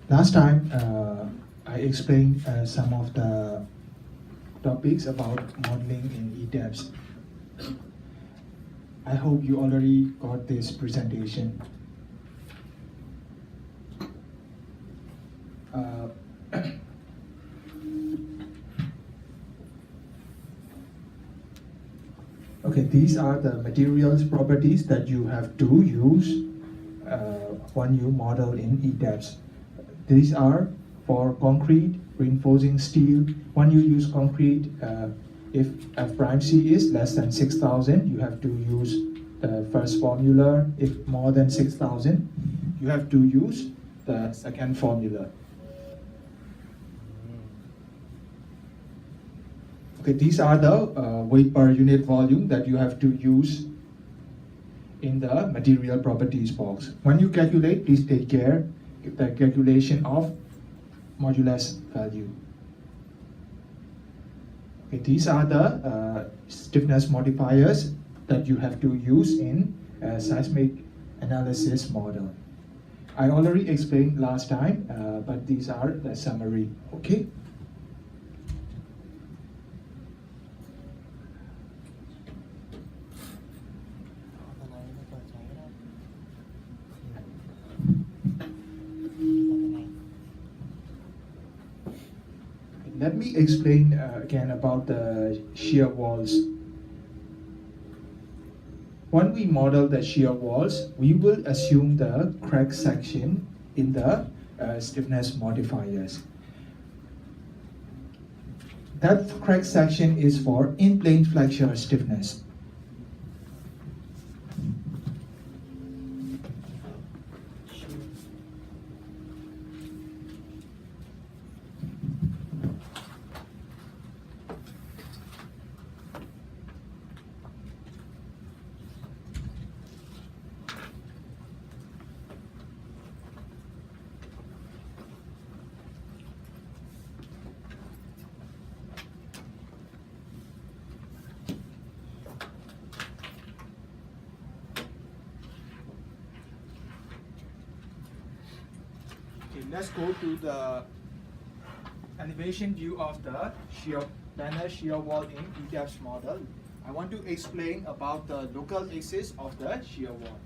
Last time, I explained some of the topics about modeling in ETABS. I hope you already got this presentation. Okay, these are the materials properties that you have to use when you model in ETABS. These are for concrete, reinforcing steel. When you use concrete, if F prime C is less than 6,000, you have to use the first formula. If more than 6,000, you have to use the second formula. Okay, these are the weight per unit volume that you have to use in the material properties box. When you calculate, please take care the calculation of modulus value. Okay, these are the stiffness modifiers that you have to use in a seismic analysis model. I already explained last time, but these are the summary. Okay. Let me explain again about the shear walls. When we model the shear walls, we will assume the crack section in the stiffness modifiers. That crack section is for in-plane flexure stiffness. Let's go to the elevation view of the planar shear wall in ETABS model. I want to explain about the local axis of the shear wall.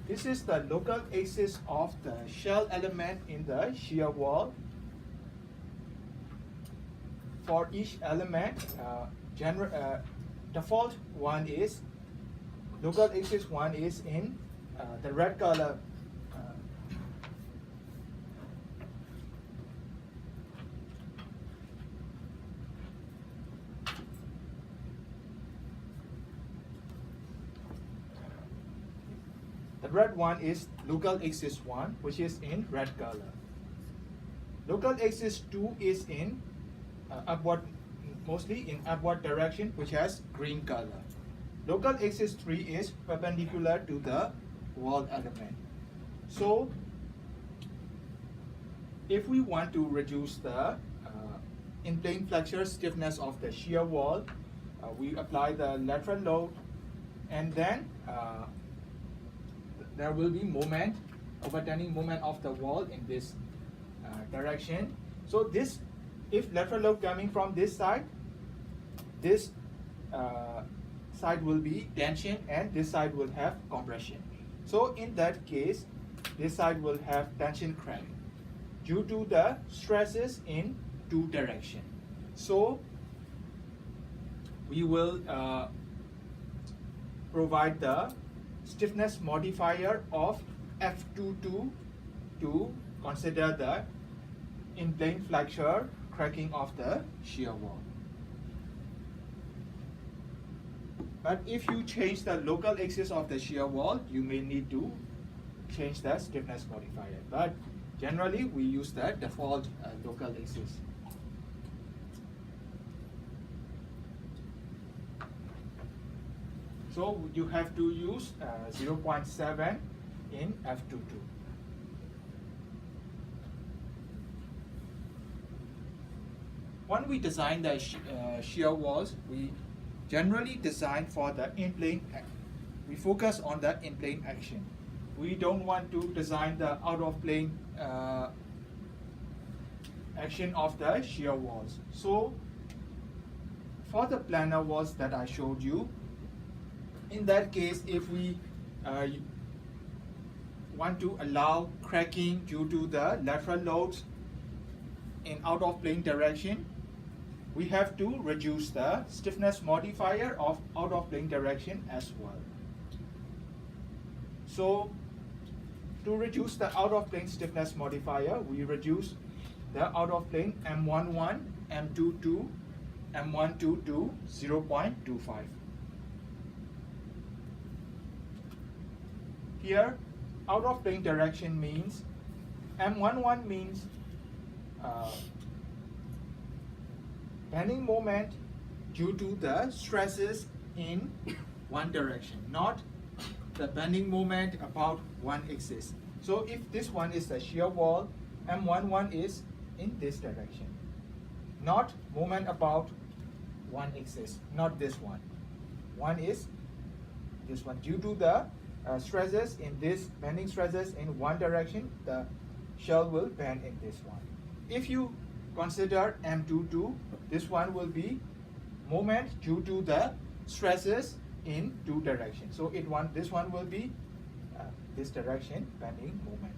This is the local axis of the shell element in the shear wall. For each element, default one is, local axis one is in the red color. The red one is local axis 1, which is in red color. Local axis 2 is in upward, mostly in upward direction, which has green color. Local axis 3 is perpendicular to the wall element. So, if we want to reduce the in-plane flexure stiffness of the shear wall, we apply the lateral load, and then there will be moment, overturning moment of the wall in this direction. So this, if lateral load coming from this side will be tension and this side will have compression. So in that case, this side will have tension crack due to the stresses in two directions. So we will provide the stiffness modifier of F22 to consider the in-plane flexure cracking of the shear wall. But if you change the local axis of the shear wall, you may need to change the stiffness modifier. But generally, we use the default local axis. So you have to use 0.7 in F22. When we design the shear walls, we generally design for the in-plane. We focus on the in-plane action. We don't want to design the out-of-plane action of the shear walls. So for the planar walls that I showed you, in that case, if we want to allow cracking due to the lateral loads in out-of-plane direction, we have to reduce the stiffness modifier of out-of-plane direction as well. So to reduce the out-of-plane stiffness modifier, we reduce the out-of-plane M11, M22, M12 to 0.25. Here, out-of-plane direction means M11 means bending moment due to the stresses in one direction, not the bending moment about one axis. So if this one is the shear wall, M11 is in this direction, not moment about one axis, not this one. One is this one. Due to the stresses in this, bending stresses in one direction, the shell will bend in this one. If you consider M22, this one will be moment due to the stresses in two directions. So this one will be this direction bending moment.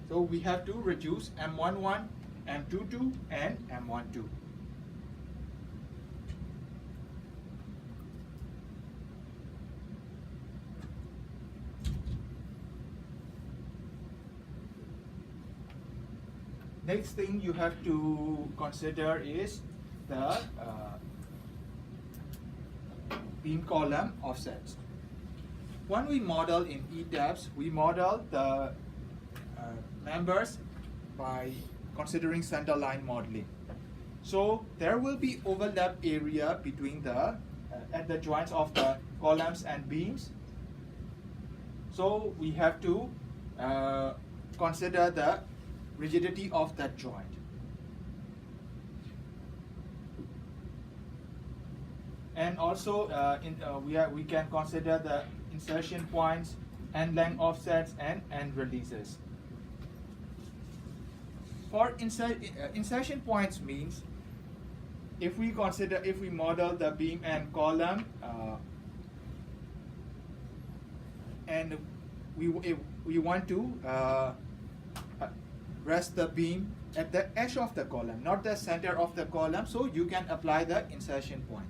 So we have to reduce M11, M22 and M12. Next thing you have to consider is the beam column offsets. When we model in ETABS, we model the members by considering center line modeling. So there will be overlap area between the at the joints of the columns and beams. So we have to consider the rigidity of that joint. And also we can consider the insertion points, end length offsets and end releases. For insertion points means if we model the beam and column and we want to rest the beam at the edge of the column, not the center of the column, so you can apply the insertion point.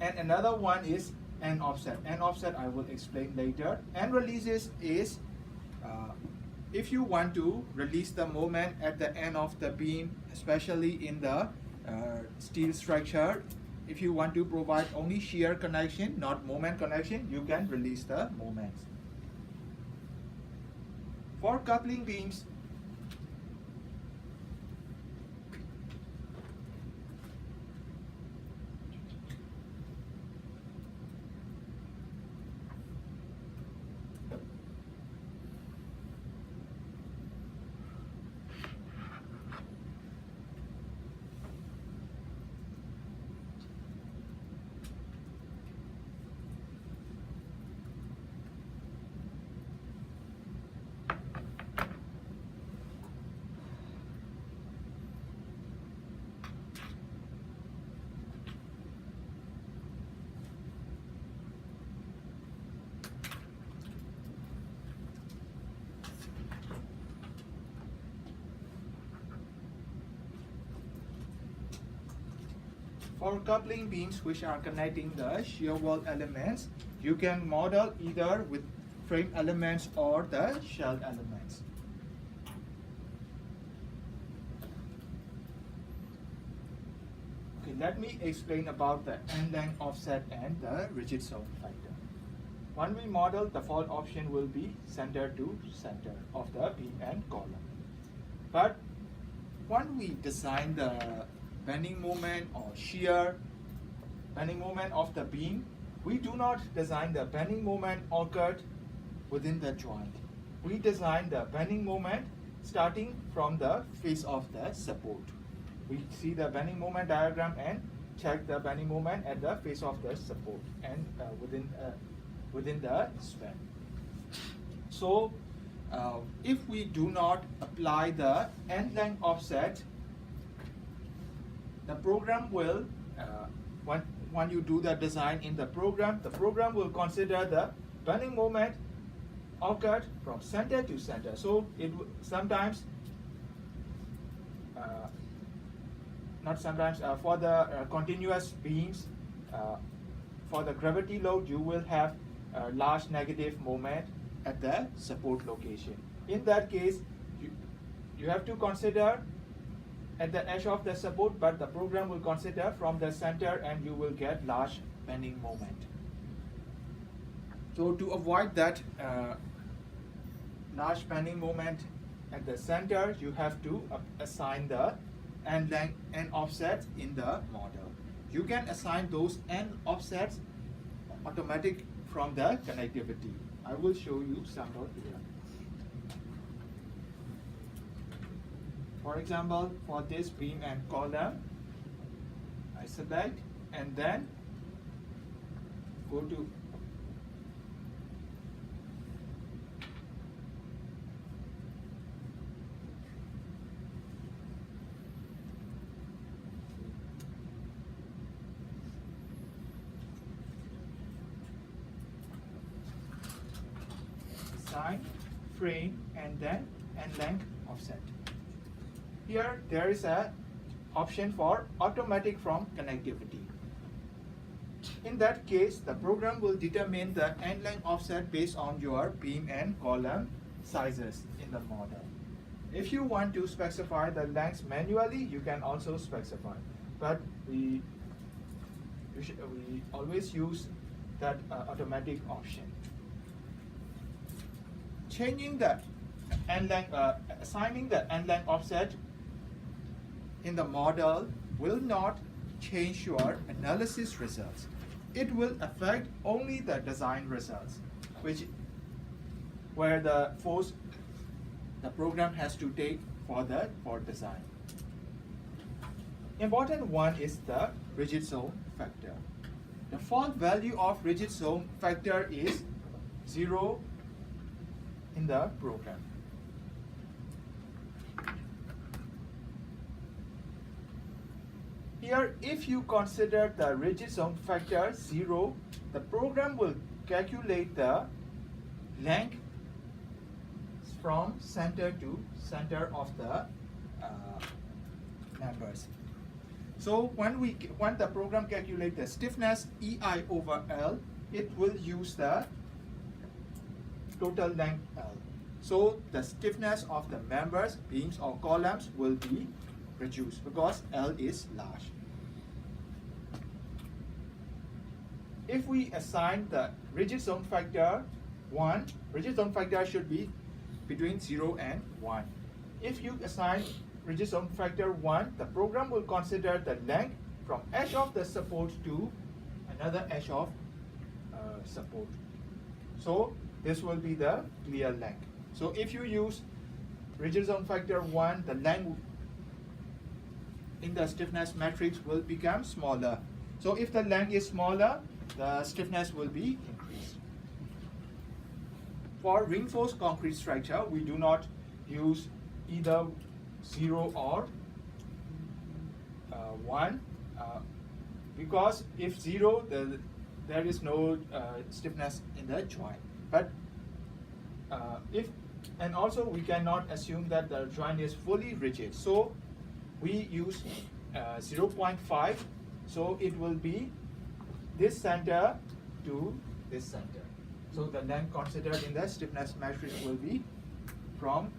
And another one is end offset. End offset I will explain later. End releases is if you want to release the moment at the end of the beam, especially in the steel structure, if you want to provide only shear connection, not moment connection, you can release the moments. For coupling beams, for coupling beams which are connecting the shear wall elements, you can model either with frame elements or the shell elements. Okay, let me explain about the end length offset and the rigid zone factor. When we model, the fault option will be center to center of the beam and column. But when we design the bending moment or shear, bending moment of the beam, we do not design the bending moment occurred within the joint. We design the bending moment starting from the face of the support. We see the bending moment diagram and check the bending moment at the face of the support and within the span. So if we do not apply the end length offset, the program will, when you do the design in the program will consider the bending moment occurred from center to center. So it sometimes, not sometimes, for the continuous beams, for the gravity load, you will have a large negative moment at the support location. In that case, you have to consider at the edge of the support, but the program will consider from the center and you will get large bending moment. So to avoid that large bending moment at the center, you have to assign the end length and offsets in the model. You can assign those end offsets automatic from the connectivity. I will show you sample here. For example, for this beam and column, I select and then go to assign, frame, and then end length offset. Here there is a option for automatic from connectivity. In that case, the program will determine the end length offset based on your beam and column sizes in the model. If you want to specify the lengths manually, you can also specify, but we always use that automatic option. Changing the end length, assigning the end length offset in the model will not change your analysis results. It will affect only the design results, where the force the program has to take for design. Important one is the rigid zone factor. The default value of rigid zone factor is 0 in the program. Here, if you consider the rigid zone factor 0, the program will calculate the length from center to center of the members. So when the program calculates the stiffness EI over L, it will use the total length L. So the stiffness of the members, beams or columns will be reduced because L is large. If we assign the rigid zone factor 1, rigid zone factor should be between 0 and 1. If you assign rigid zone factor 1, the program will consider the length from edge of the support to another edge of support. So this will be the clear length. So if you use rigid zone factor 1, the length in the stiffness matrix will become smaller. So if the length is smaller, the stiffness will be increased. For reinforced concrete structure, we do not use either 0 or 1 because if 0, there is no stiffness in the joint. But and also we cannot assume that the joint is fully rigid. So we use 0.5. So it will be this center to this center. So the length considered in the stiffness matrix will be from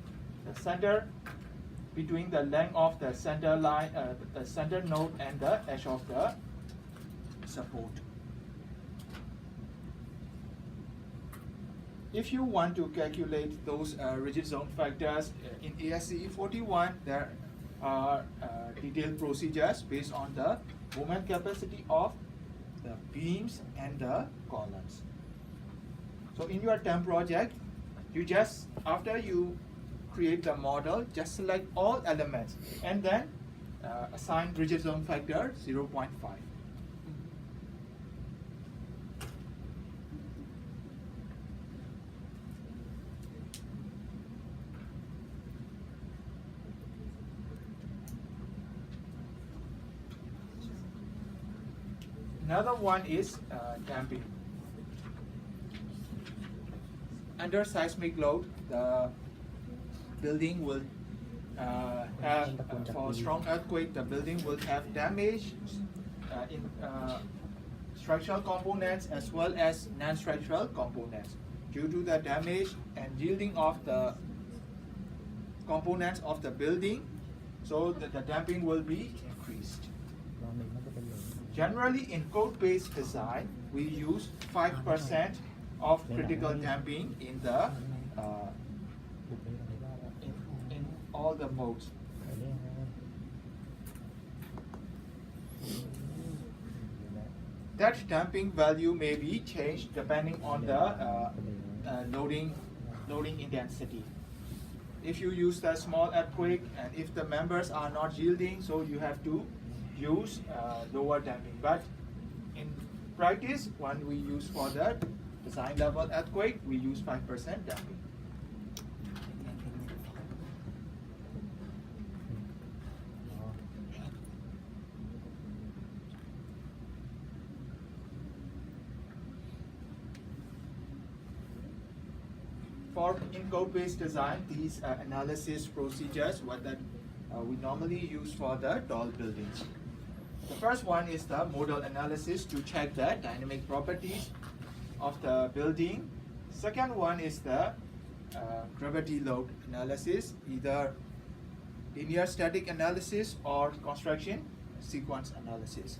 the center between the length of the center line, the center node and the edge of the support. If you want to calculate those rigid zone factors in ASCE 41, there are detailed procedures based on the moment capacity of the beams and the columns. So in your TEM project, you just, after you create the model, just select all elements and then assign rigid zone factor 0.5. Another one is damping. Under seismic load, the building will have, for strong earthquake, the building will have damage in structural components as well as non-structural components. Due to the damage and yielding of the components of the building, so the damping will be increased. Generally, in code-based design, we use 5% of critical damping in the in all the modes. That damping value may be changed depending on the loading intensity. If you use the small earthquake and if the members are not yielding, so you have to use lower damping. But in practice, when we use for the design level earthquake, we use 5% damping. For in code-based design, these analysis procedures what that we normally use for the tall buildings. The first one is the modal analysis to check the dynamic properties of the building. Second one is the gravity load analysis, either linear static analysis or construction sequence analysis.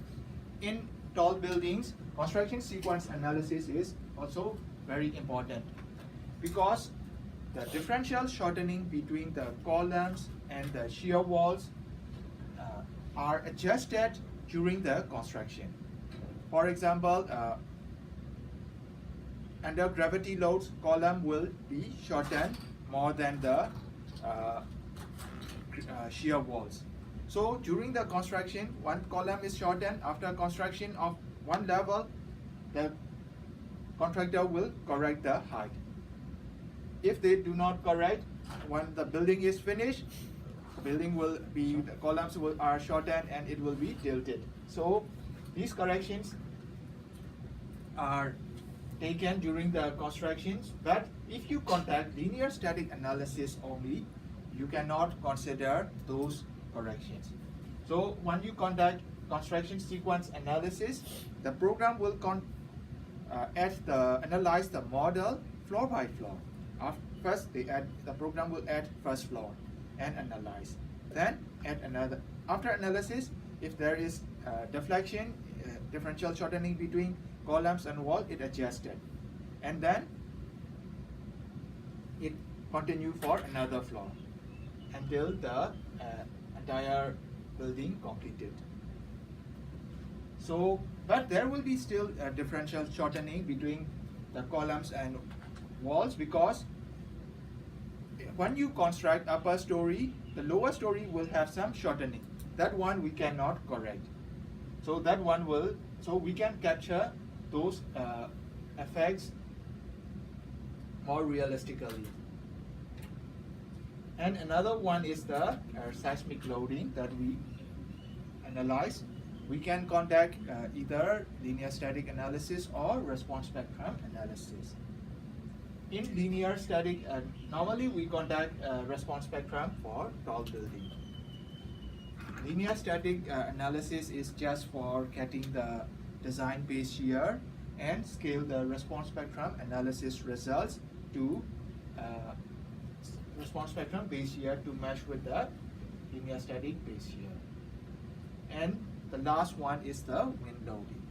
In tall buildings, construction sequence analysis is also very important because the differential shortening between the columns and the shear walls are adjusted during the construction. For example, under gravity loads, column will be shortened more than the shear walls. So during the construction, one column is shortened. After construction of one level, the contractor will correct the height. If they do not correct, when the building is finished, the columns are shortened and it will be tilted. So these corrections are taken during the constructions, but if you conduct linear static analysis only, you cannot consider those corrections. So when you conduct construction sequence analysis, the program will analyze the model floor by floor. First, the program will add first floor and analyze. Then add another. After analysis, if there is deflection, differential shortening between columns and wall, it adjusted. And then it continue for another floor until the entire building completed. So, but there will be still a differential shortening between the columns and walls because when you construct upper story, the lower story will have some shortening. That one we cannot correct. So that one will, so we can capture those effects more realistically. And another one is the seismic loading that we analyze. We can conduct either linear static analysis or response spectrum analysis. In linear static, normally we conduct response spectrum for tall building. Linear static analysis is just for getting the design base shear and scale the response spectrum analysis results to response spectrum base shear to match with the linear static base shear. And the last one is the wind loading.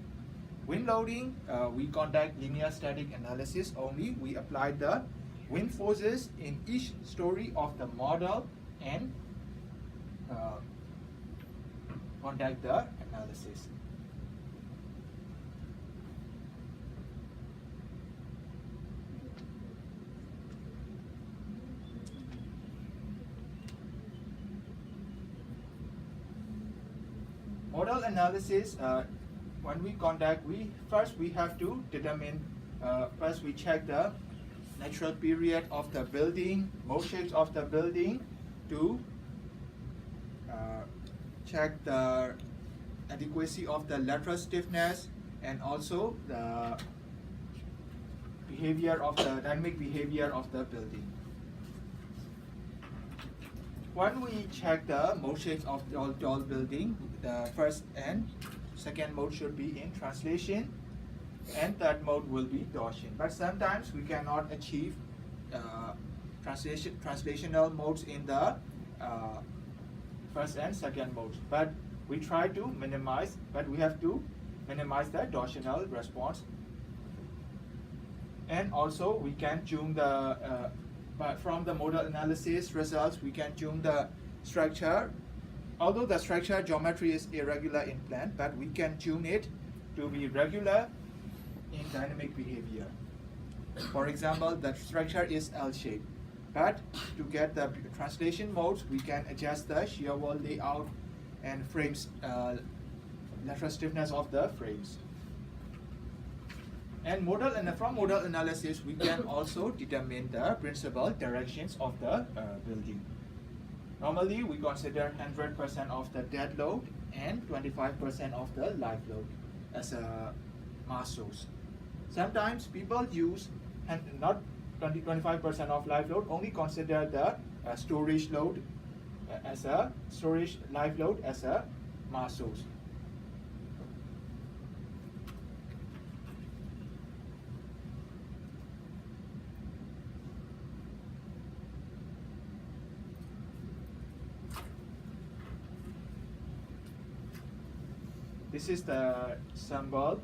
Wind loading, we conduct linear static analysis only. We apply the wind forces in each story of the model and conduct the analysis. Model analysis, when we conduct, we have to determine, first we check the natural period of the building, mode shapes of the building, to check the adequacy of the lateral stiffness, and also the dynamic behavior of the building. When we check the mode shapes of the all building, the first and second mode should be in translation, and third mode will be torsion. But sometimes we cannot achieve translational modes in the first and second modes. But we try to minimize, but we have to minimize the torsional response. And also we can tune the, but from the model analysis results, we can tune the structure. Although the structure geometry is irregular in plan, but we can tune it to be regular in dynamic behavior. For example, the structure is L-shaped, but to get the translation modes, we can adjust the shear wall layout and frames, lateral stiffness of the frames. And from model analysis, we can also determine the principal directions of the building. Normally, we consider 100% of the dead load and 25% of the live load as a mass source. Sometimes people use not 25% of live load, only consider the storage load as a live load as a mass source. This is the sample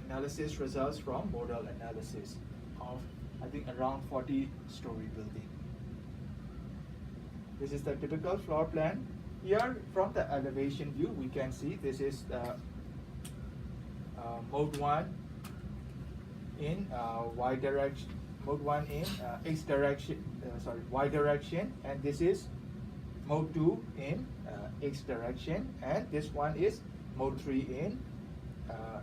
analysis results from model analysis of, I think, around 40-story building. This is the typical floor plan. Here, from the elevation view, we can see this is the mode 1 in y direction, mode 1 in x direction, y direction, and this is mode 2 in x direction, and this one is mode 3 in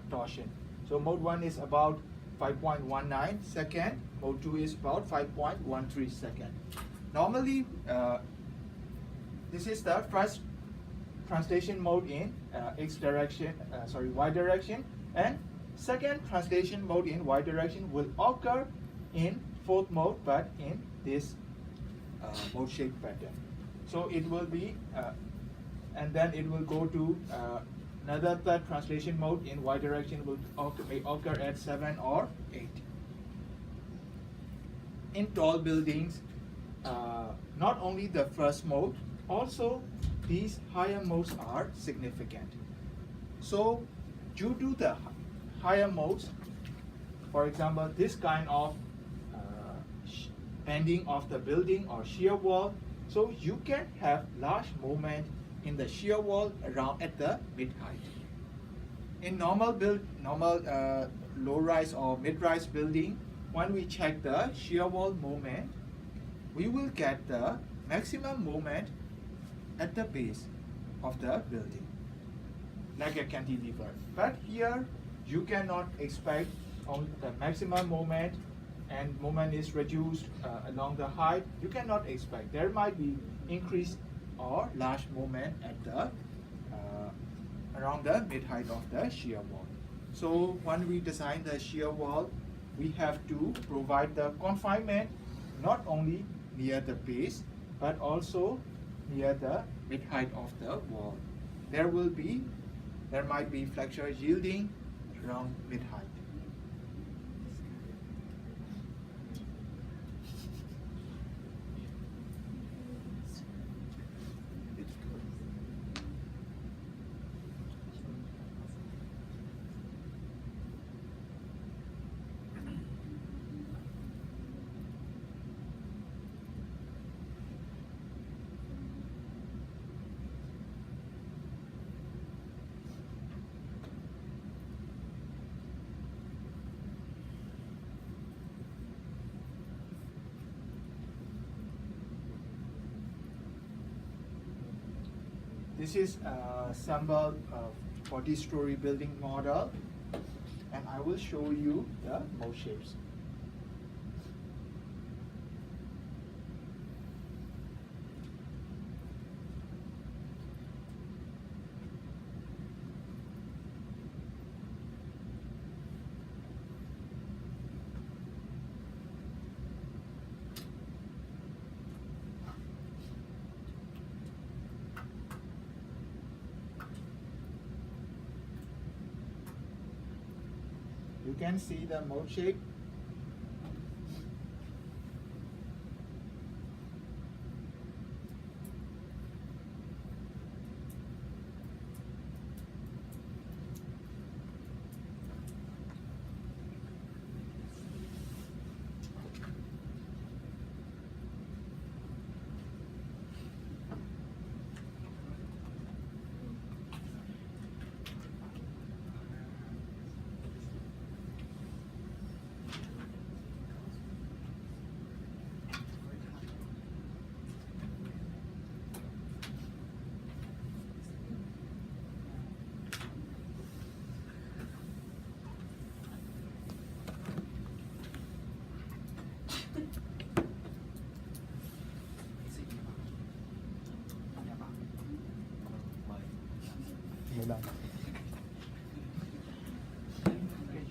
torsion. So mode 1 is about 5.19 second, mode 2 is about 5.13 second. Normally, this is the first translation mode in y direction, and second translation mode in y direction will occur in fourth mode, but in this mode shape pattern. So it will be, and then it will go to another third translation mode in y direction may occur at 7 or 8. In tall buildings, not only the first mode, also these higher modes are significant. So due to the higher modes, for example, this kind of bending of the building or shear wall, so you can have large moment in the shear wall around at the mid height. In normal low-rise or mid-rise building, when we check the shear wall moment, we will get the maximum moment at the base of the building, like a cantilever. But here, you cannot expect on the maximum moment, and moment is reduced along the height. You cannot expect. There might be increased or large moment at the around the mid-height of the shear wall. So when we design the shear wall, we have to provide the confinement not only near the base, but also near the mid-height of the wall. There might be flexure yielding around mid-height. This is a sample 40-story building model, and I will show you the mode shapes. You can see the mode shape.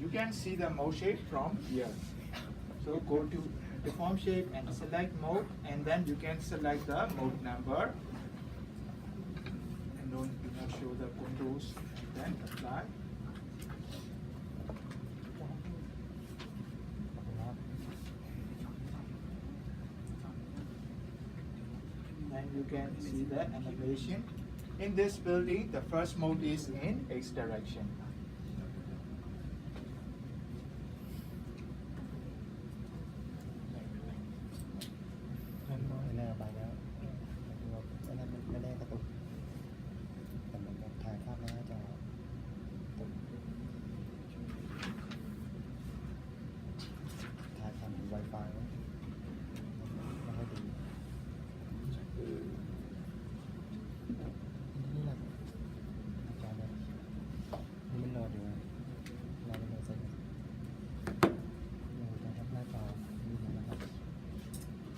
You can see the mode shape from here. So go to deform shape and select mode, and then you can select the mode number. And do not show the controls, and then apply. And you can see the animation. In this building, the first mode is in X direction.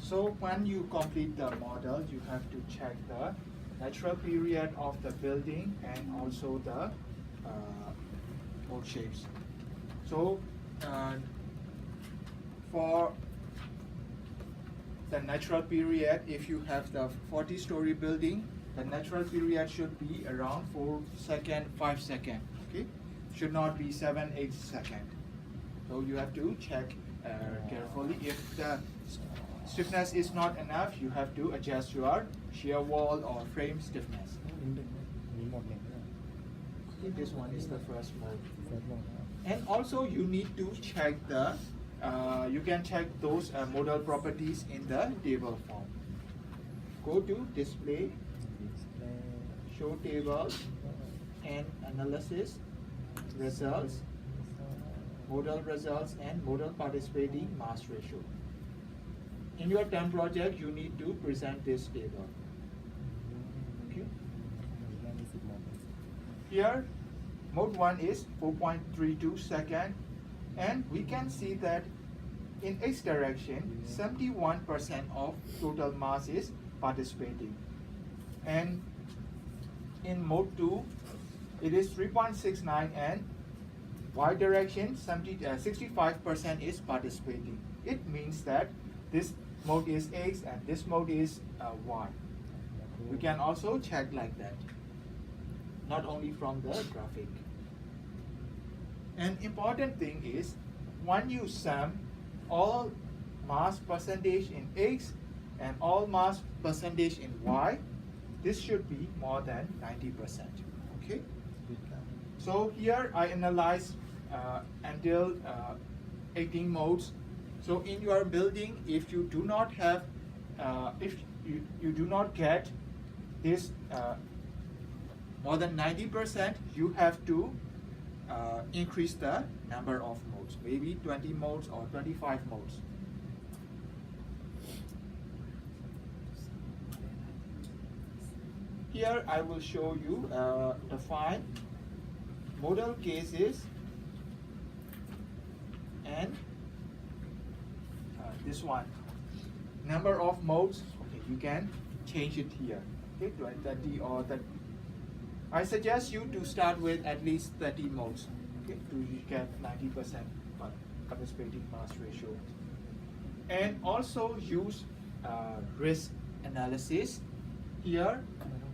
So when you complete the model, you have to check the natural period of the building and also the mode shapes. So for the natural period, if you have the 40-story building, the natural period should be around 4 seconds, 5 seconds. Okay, should not be 7, 8 seconds. So you have to check carefully. If the stiffness is not enough, you have to adjust your shear wall or frame stiffness. This one is the first mode. And also you need to check the, you can check those modal properties in the table form. Go to display, show tables, and analysis, results, modal results, and modal participating mass ratio. In your term project, you need to present this table. Okay. Here, mode 1 is 4.32 seconds, and we can see that in X direction, 71% of total mass is participating. And in mode 2, it is 3.69, and Y direction, 65% is participating. It means that this mode is X and this mode is Y. We can also check like that, not only from the graphic. An important thing is, when you sum all mass percentage in X and all mass percentage in Y, this should be more than 90%. Okay. So here I analyze until 18 modes. So in your building, if you do not have, if you do not get this more than 90%, you have to increase the number of modes, maybe 20 modes or 25 modes. Here I will show you define model cases and this one number of modes. Okay, you can change it here. Okay, 30 or 30. I suggest you to start with at least 30 modes. Okay, to get 90% participating mass ratio. And also use risk analysis. Here,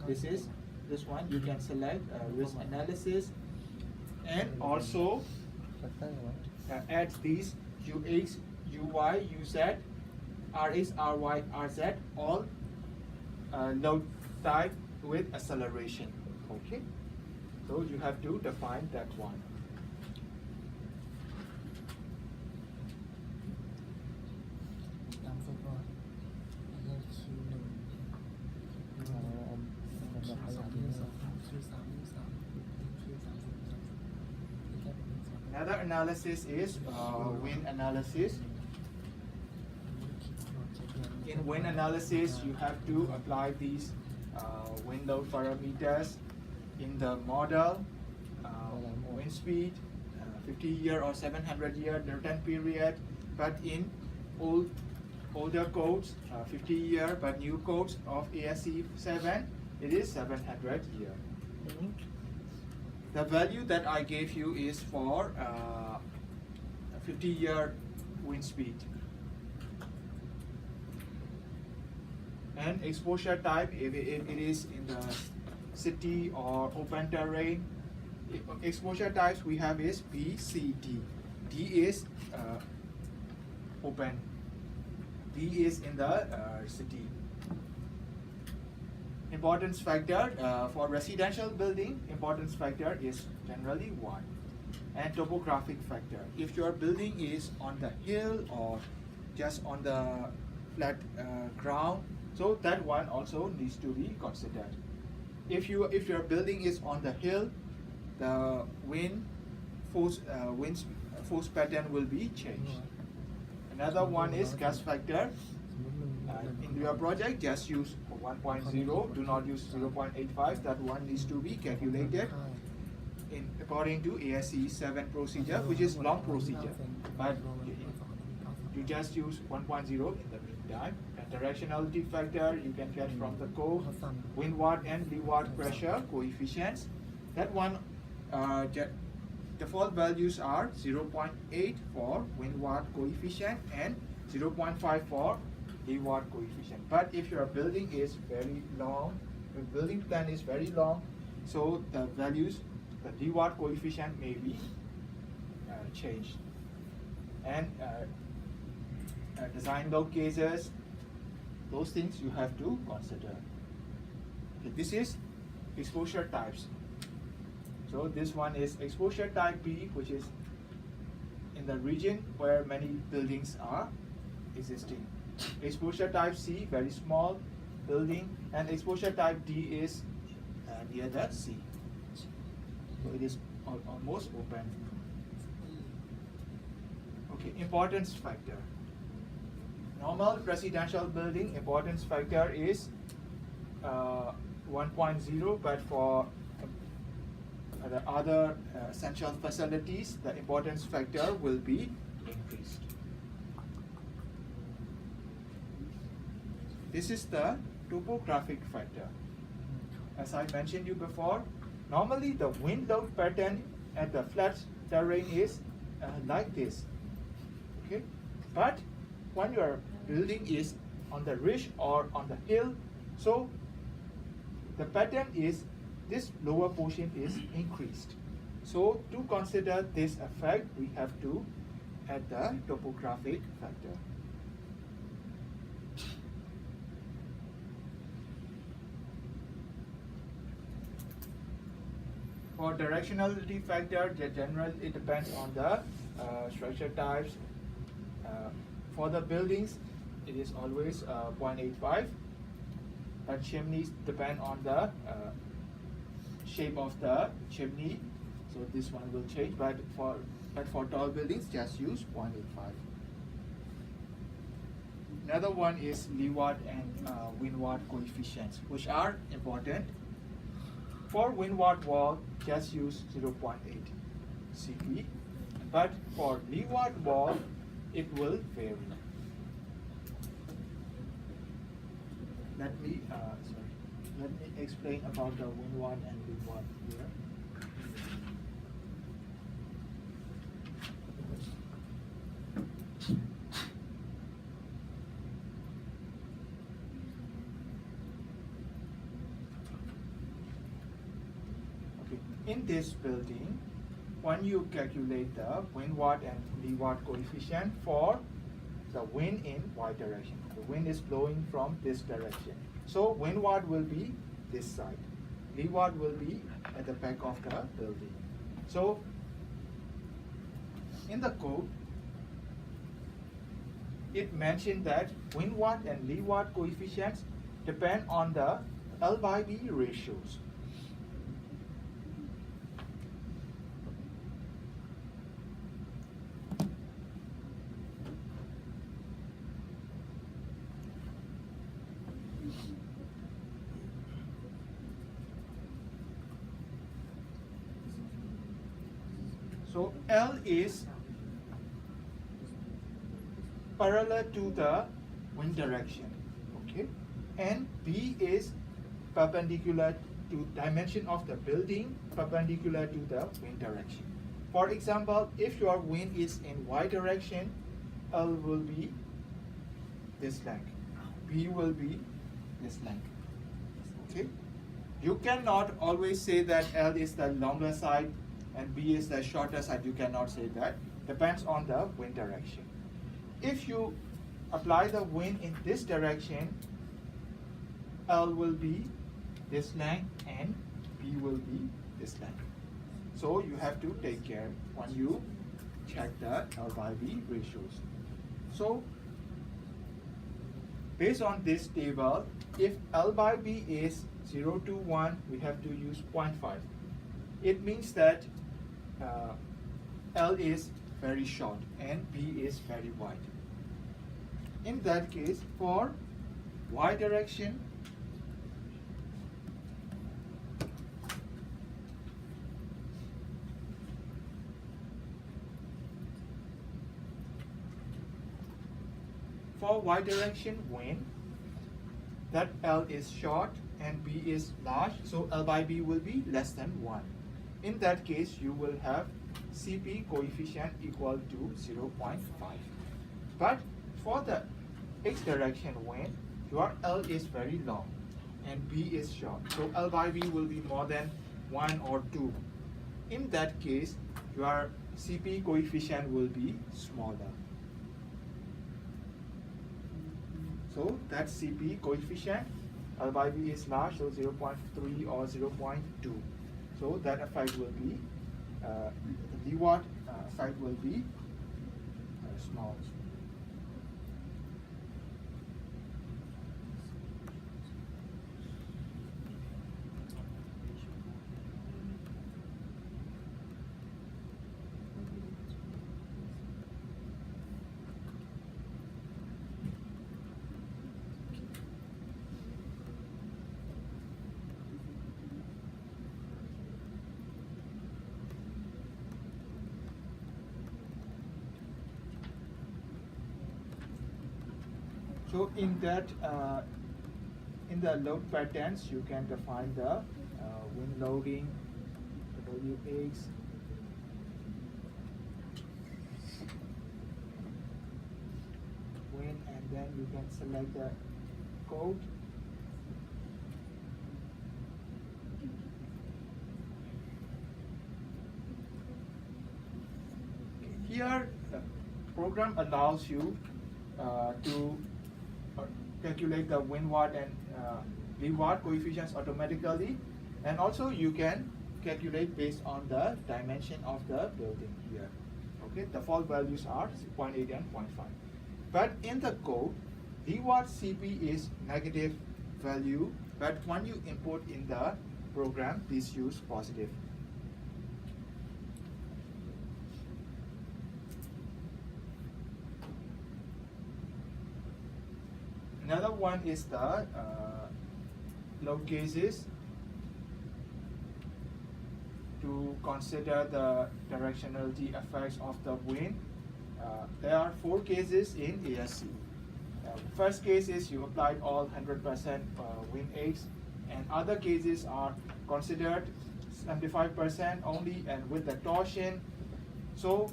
this one you can select risk analysis, and also add these UX, UY, UZ, RX, RY, RZ, all load type with acceleration. Okay, so you have to define that one. Another analysis is wind analysis. In wind analysis, you have to apply these wind load parameters in the model, wind speed, 50-year or 700-year return period, but in older codes, 50-year, but new codes of ASC 7, it is 700-year. The value that I gave you is for 50-year wind speed. And exposure type, if it is in the city or open terrain, exposure types we have is B, C, D. D is open. D is in the city. Importance factor for residential building, importance factor is generally 1. And topographic factor, if your building is on the hill or just on the flat ground, so that one also needs to be considered. If your building is on the hill, the wind force pattern will be changed. Another one is gas factor. In your project, just use 1.0. Do not use 0.85. That one needs to be calculated according to ASC 7 procedure, which is long procedure. But you just use 1.0 in the meantime. And directionality factor you can get from the code. Wind watt and leeward pressure coefficients. That one, default values are 0.8 for wind watt coefficient and 0.5 for leeward coefficient. But if your building is very long, your building plan is very long, so the values, the leeward coefficient may be changed. And design load cases, those things you have to consider. Okay, this is exposure types. So this one is exposure type B, which is in the region where many buildings are existing. Exposure type C, very small building, and exposure type D is near the sea. So it is almost open. Okay, importance factor. Normal residential building importance factor is 1.0, but for the other essential facilities, the importance factor will be increased. This is the topographic factor. As I mentioned you before, normally the wind load pattern at the flat terrain is like this. Okay, but when your building is on the ridge or on the hill, so the pattern is this lower portion is increased. So to consider this effect, we have to add the topographic factor. For directionality factor, generally it depends on the structure types. For the buildings, it is always 0.85. But chimneys depend on the shape of the chimney, so this one will change. But for tall buildings, just use 0.85. Another one is leeward and windward coefficients, which are important For windward wall, just use 0.8 CP, but for leeward wall, it will vary. Let me explain about the windward and leeward here. In this building, when you calculate the windward and leeward coefficient for the wind in y direction, the wind is blowing from this direction. So windward will be this side, leeward will be at the back of the building. So in the code, it mentioned that windward and leeward coefficients depend on the L/B ratios. So L is parallel to the wind direction, okay, and B is perpendicular to dimension of the building, perpendicular to the wind direction. For example, if your wind is in y direction, L will be this length, B will be this length, okay. You cannot always say that L is the longer side and B is the shorter side. You cannot say that. Depends on the wind direction. If you apply the wind in this direction, L will be this length and B will be this length. So you have to take care when you check the L/B ratios. So based on this table, if L/B is 0 to 1, we have to use 0.5. It means that L is very short and B is very wide. In that case, for y direction, wind, that L is short and B is large, so L/B will be less than 1. In that case, you will have CP coefficient equal to 0.5. But for the x direction wind, your L is very long and B is short. So L/B will be more than 1 or 2. In that case, your CP coefficient will be smaller. So that CP coefficient, L/B is large, so 0.3 or 0.2. So that effect will be, the leeward effect will be small. So in that, in the load patterns, you can define the wind loading, WX, wind, and then you can select the code. Here, the program allows you to calculate the windward and leeward coefficients automatically, and also you can calculate based on the dimension of the building here. Okay, the default values are 0.8 and 0.5. But in the code, leeward CP is negative value, but when you import in the program, please use positive. Another one is the load gauges. to consider the directionality effects of the wind, there are 4 cases in ASC. First case is you applied all 100% wind aids, and other cases are considered 75% only and with the torsion. So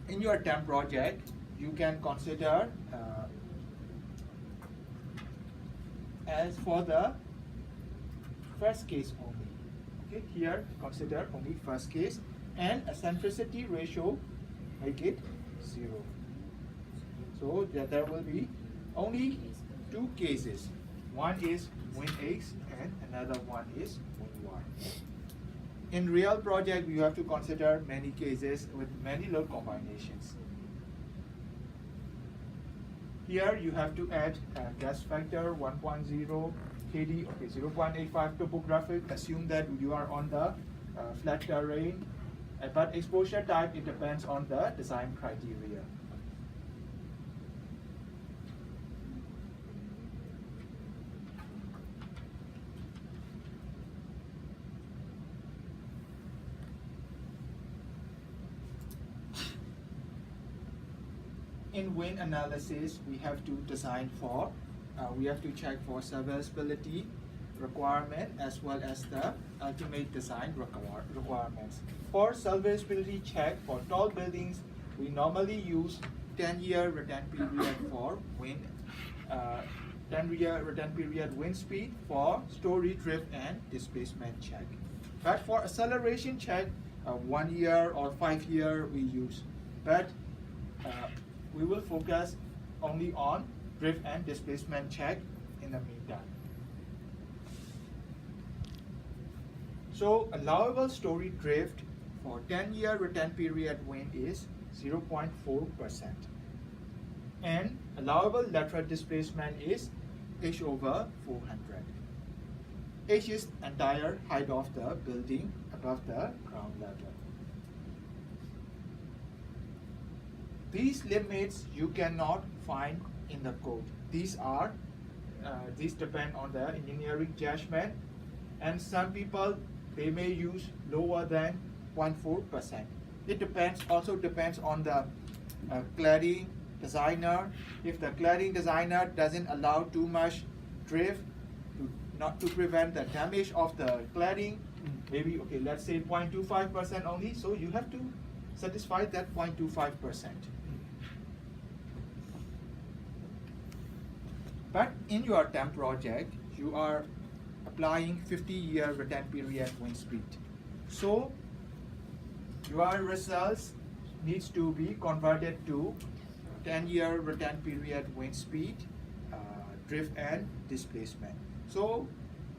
in your TEM project, you can consider as for the first case only. Okay, here consider only first case, and eccentricity ratio make it 0. So there will be only 2 cases. One is wind X and another one is wind Y. In real project, you have to consider many cases with many load combinations. Here you have to add gas factor 1.0 KD, okay, 0.85 topographic. Assume that you are on the flat terrain, but exposure type, it depends on the design criteria. In wind analysis, we have to design for, we have to check for serviceability requirement as well as the ultimate design requirements. For serviceability check for tall buildings, we normally use 10-year return period for wind, 10-year return period wind speed for story drift and displacement check. But for acceleration check, 1 year or 5 year we use. But we will focus only on drift and displacement check in the meantime. So allowable story drift for 10-year return period wind is 0.4%. And allowable lateral displacement is h over 400. H is entire height of the building above the ground level. These limits you cannot find in the code. These depend on the engineering judgment, and some people, they may use lower than 0.4%. It also depends on the cladding designer. If the cladding designer doesn't allow too much drift, not to prevent the damage of the cladding, maybe, okay, let's say 0.25% only, so you have to satisfy that 0.25%. But in your TEM project, you are applying 50-year return period wind speed. So your results needs to be converted to 10-year return period wind speed, drift and displacement. So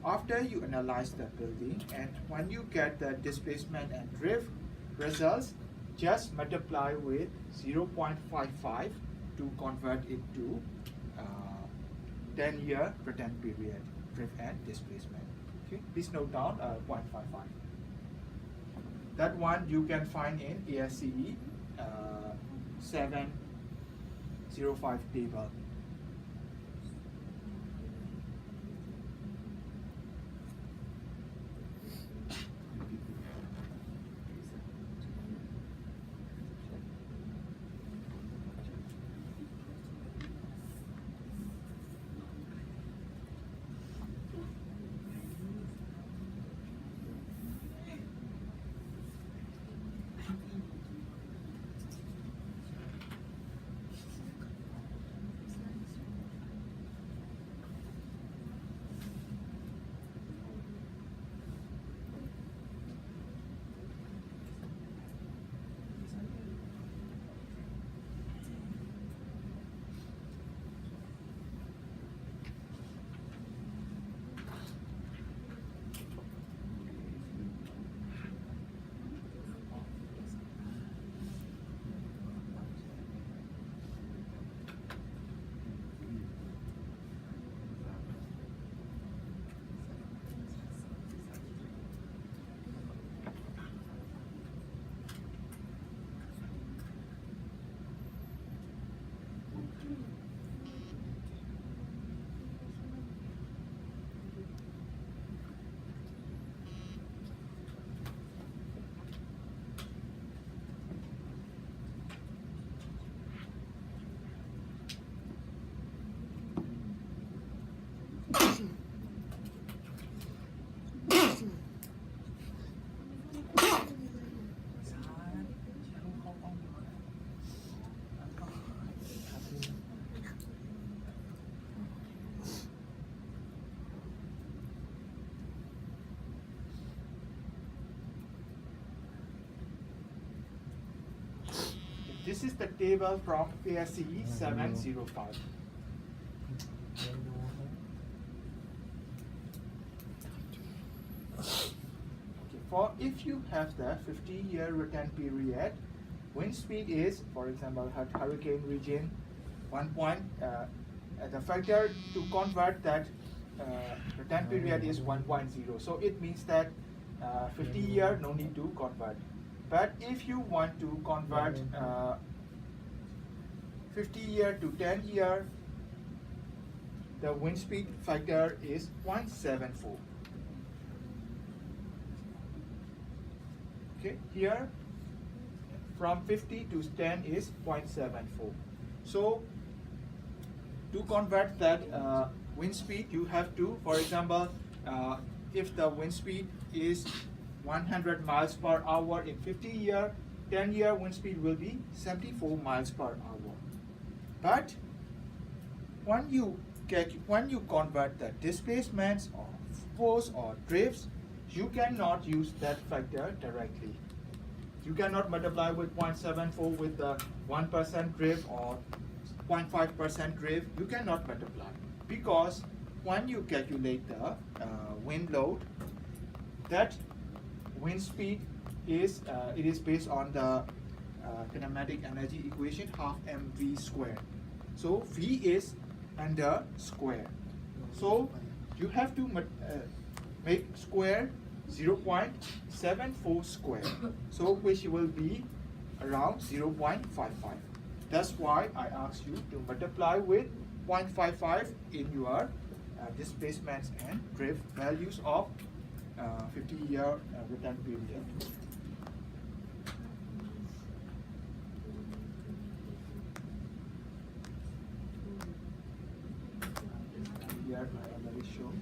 after you analyze the building, and when you get the displacement and drift results, just multiply with 0.55 to convert it to 10-year return period drift and displacement. Okay, please note down 0.55. That one you can find in ASCE 705 table. This is the table from ASCE 705. Okay, for if you have the 50-year return period, wind speed is, for example, hurricane region, the factor to convert that return period is 1.0. So it means that 50-year no need to convert. But if you want to convert 50-year to 10-year, the wind speed factor is 0.74. Okay, here from 50 to 10 is 0.74. So to convert that wind speed, you have to, for example, if the wind speed is 100 miles per hour in 50-year, 10-year wind speed will be 74 miles per hour. But when you convert the displacements or force or drifts, you cannot use that factor directly. You cannot multiply with 0.74 with the 1% drift or 0.5% drift. You cannot multiply, because when you calculate the wind load, that wind speed is it is based on the kinematic energy equation, half mv squared. So v is under square. So you have to make square 0.74 square. So which will be around 0.55. That's why I asked you to multiply with 0.55 in your displacements and drift values of 50-year return period. Here I already shown.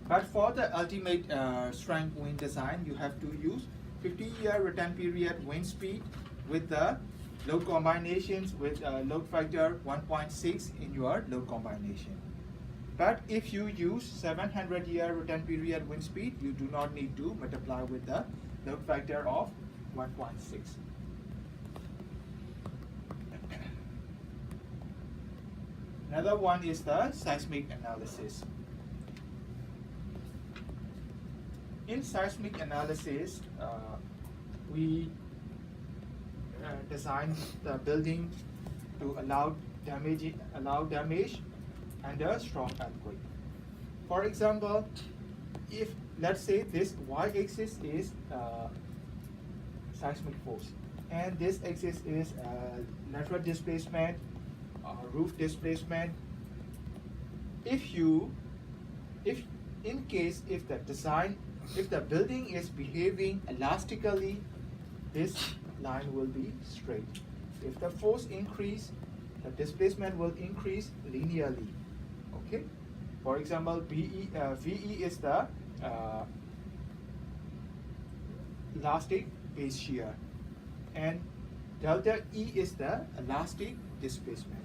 But for the ultimate strength wind design, you have to use 50-year return period wind speed with the load combinations with load factor 1.6 in your load combination. But if you use 700-year return period wind speed, you do not need to multiply with the load factor of 1.6. Another one is the seismic analysis. In seismic analysis, we design the building to allow damage under strong earthquake. For example, if let's say this y-axis is seismic force, and this axis is lateral displacement or roof displacement. If the building is behaving elastically, this line will be straight. If the force increase, the displacement will increase linearly. Okay. For example, VE is the elastic base shear, and delta E is the elastic displacement.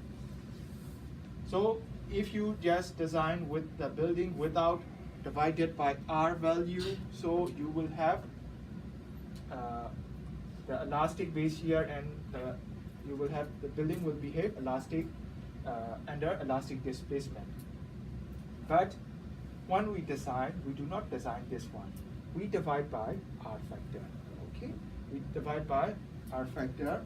So if you just design with the building without divided by R value, so you will have the elastic base shear, and you will have the building will behave elastic under elastic displacement. But when we design, we do not design this one. We divide by R factor. Okay, we divide by R factor.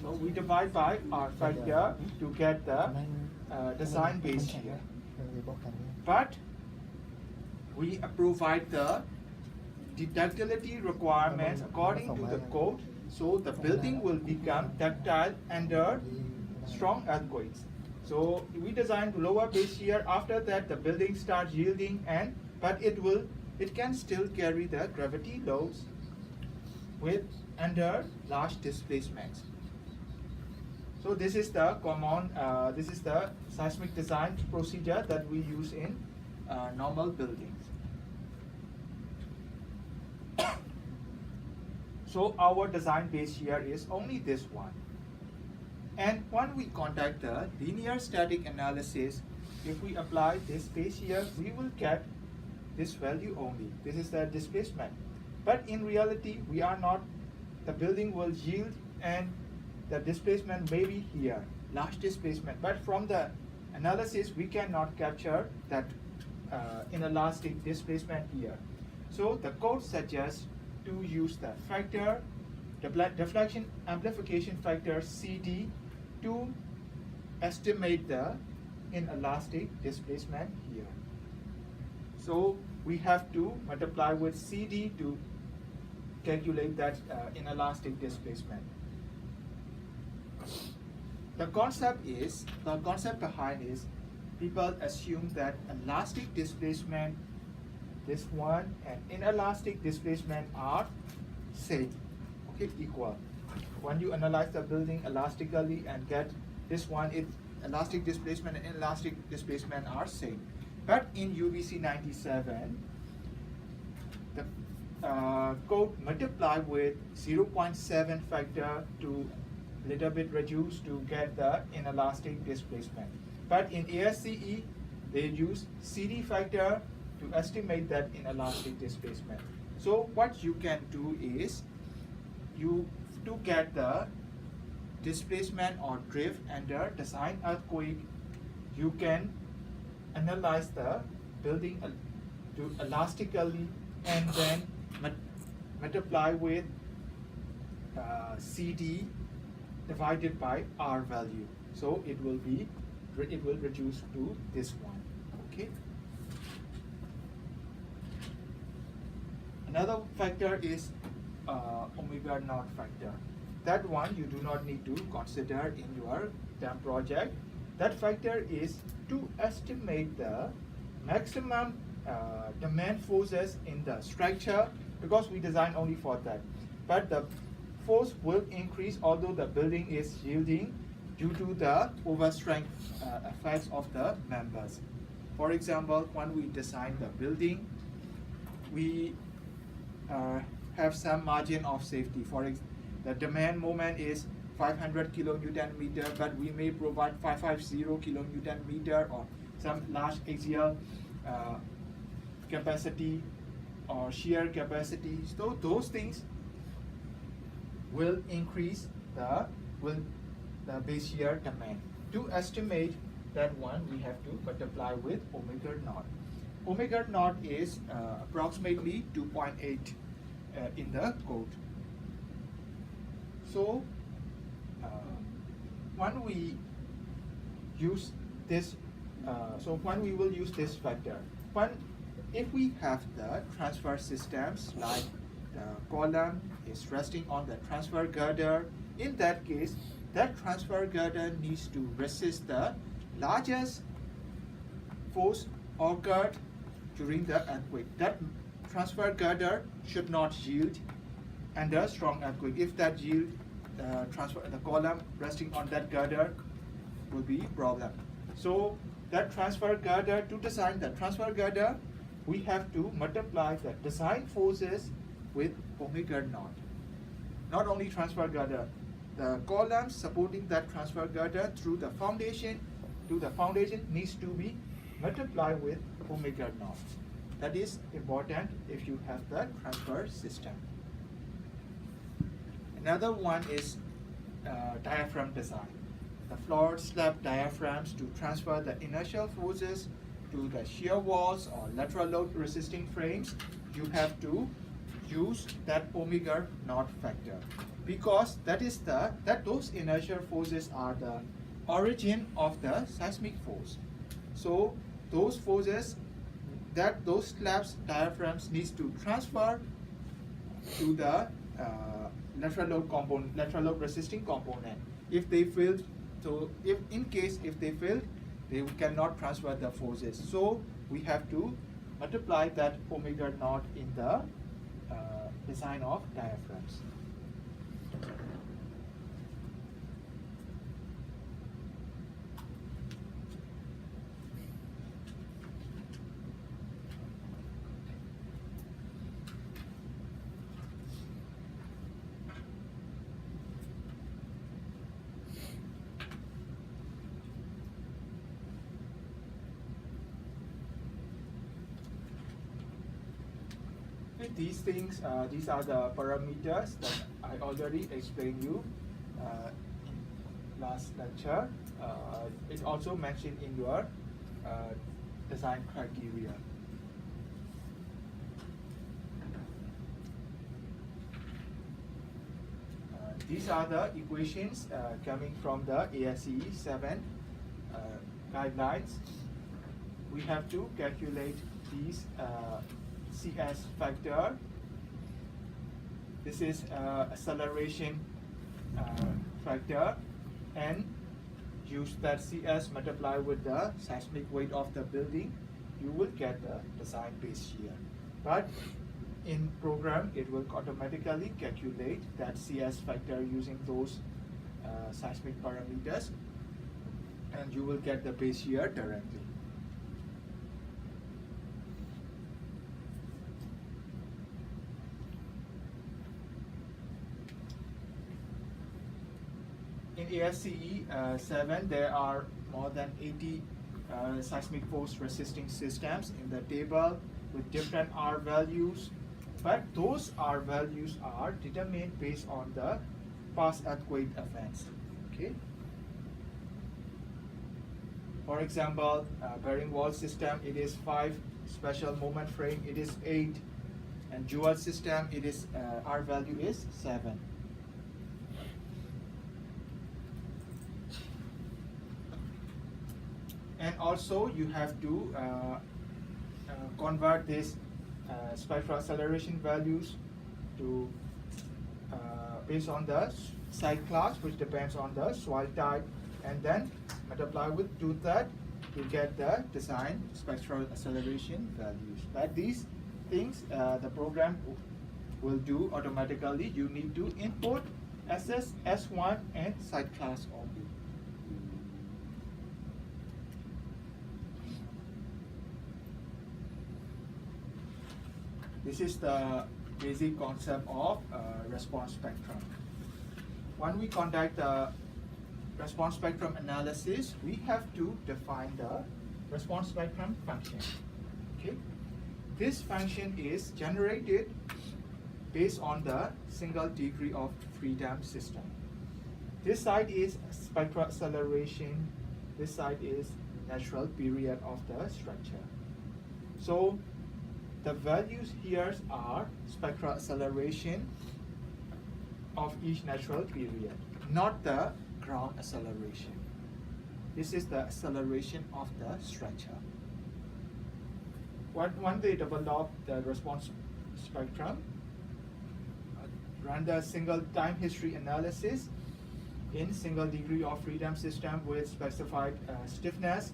So we divide by R factor to get the design base shear. But we provide the ductility requirements according to the code, so the building will become ductile under strong earthquakes. So we designed lower base shear. After that, the building starts yielding, but it can still carry the gravity loads with under large displacements. So this is the this is the seismic design procedure that we use in normal buildings. So our design base here is only this one. And when we conduct the linear static analysis, if we apply this base here, we will get this value only. This is the displacement. But in reality, we are not, the building will yield and the displacement may be here, large displacement. But from the analysis, we cannot capture that inelastic displacement here. So the code suggests to use the factor, the deflection amplification factor CD, to estimate the inelastic displacement here. So we have to multiply with CD to calculate that inelastic displacement. The concept behind is people assume that elastic displacement, this one, and inelastic displacement are same, okay, equal. When you analyze the building elastically and get this one, elastic displacement and inelastic displacement are same. But in UBC 97, the code multiply with 0.7 factor to little bit reduce to get the inelastic displacement. But in ASCE, they use CD factor to estimate that inelastic displacement. So what you can do is, to get the displacement or drift under design earthquake, you can analyze the building to elastically and then multiply with CD divided by R value. So it will reduce to this one. Okay. Another factor is omega naught factor. That one you do not need to consider in your dam project. That factor is to estimate the maximum demand forces in the structure, because we design only for that. But the force will increase although the building is yielding due to the overstrength effects of the members. For example, when we design the building, we have some margin of safety. For example, the demand moment is 500 kilonewton meter, but we may provide 550 kilonewton meter or some large axial capacity or shear capacity. So those things will increase the base shear demand. To estimate that one, we have to multiply with omega naught. Omega naught is approximately 2.8 in the code. So when we use this, when we will use this factor, if we have the transfer systems like the column is resting on the transfer girder, in that case, that transfer girder needs to resist the largest force occurred during the earthquake. That transfer girder should not yield under strong earthquake. If that yield, the column resting on that girder will be problem. So that transfer girder, to design the transfer girder, we have to multiply the design forces with omega naught. Not only transfer girder, the columns supporting that transfer girder through the foundation needs to be multiplied with omega naught. That is important if you have the transfer system. Another one is diaphragm design. The floor slab diaphragms to transfer the inertial forces to the shear walls or lateral load resisting frames, you have to use that omega naught factor, because those inertial forces are the origin of the seismic force. So those forces that those slabs diaphragms needs to transfer to the lateral load resisting component. If they fail So if in case if they failed, they cannot transfer the forces. So we have to multiply that omega naught in the design of diaphragms. These things, these are the parameters that I already explained you in last lecture. It's also mentioned in your design criteria. These are the equations coming from the ASCE 7 guidelines. We have to calculate these CS factor. This is acceleration factor, and use that CS multiply with the seismic weight of the building, you will get the design base shear. But in program, it will automatically calculate that CS factor using those seismic parameters, and you will get the base shear directly. In ASCE 7, there are more than 80 seismic force resisting systems in the table with different R values, but those R values are determined based on the past earthquake events. Okay. For example, bearing wall system, it is 5, special moment frame, it is 8, and dual system, it is R value is 7. And also you have to convert this spectral acceleration values to based on the site class, which depends on the soil type, and then multiply with 2/3 to get the design spectral acceleration values. But these things the program will do automatically. You need to input SS, S1, and site class only. This is the basic concept of response spectrum. When we conduct the response spectrum analysis, we have to define the response spectrum function. Okay, this function is generated based on the single degree of freedom system. This side is spectral acceleration. This side is natural period of the structure. So the values here are spectral acceleration of each natural period, not the ground acceleration. This is the acceleration of the structure. When they develop the response spectrum, run the single time history analysis in single degree of freedom system with specified stiffness,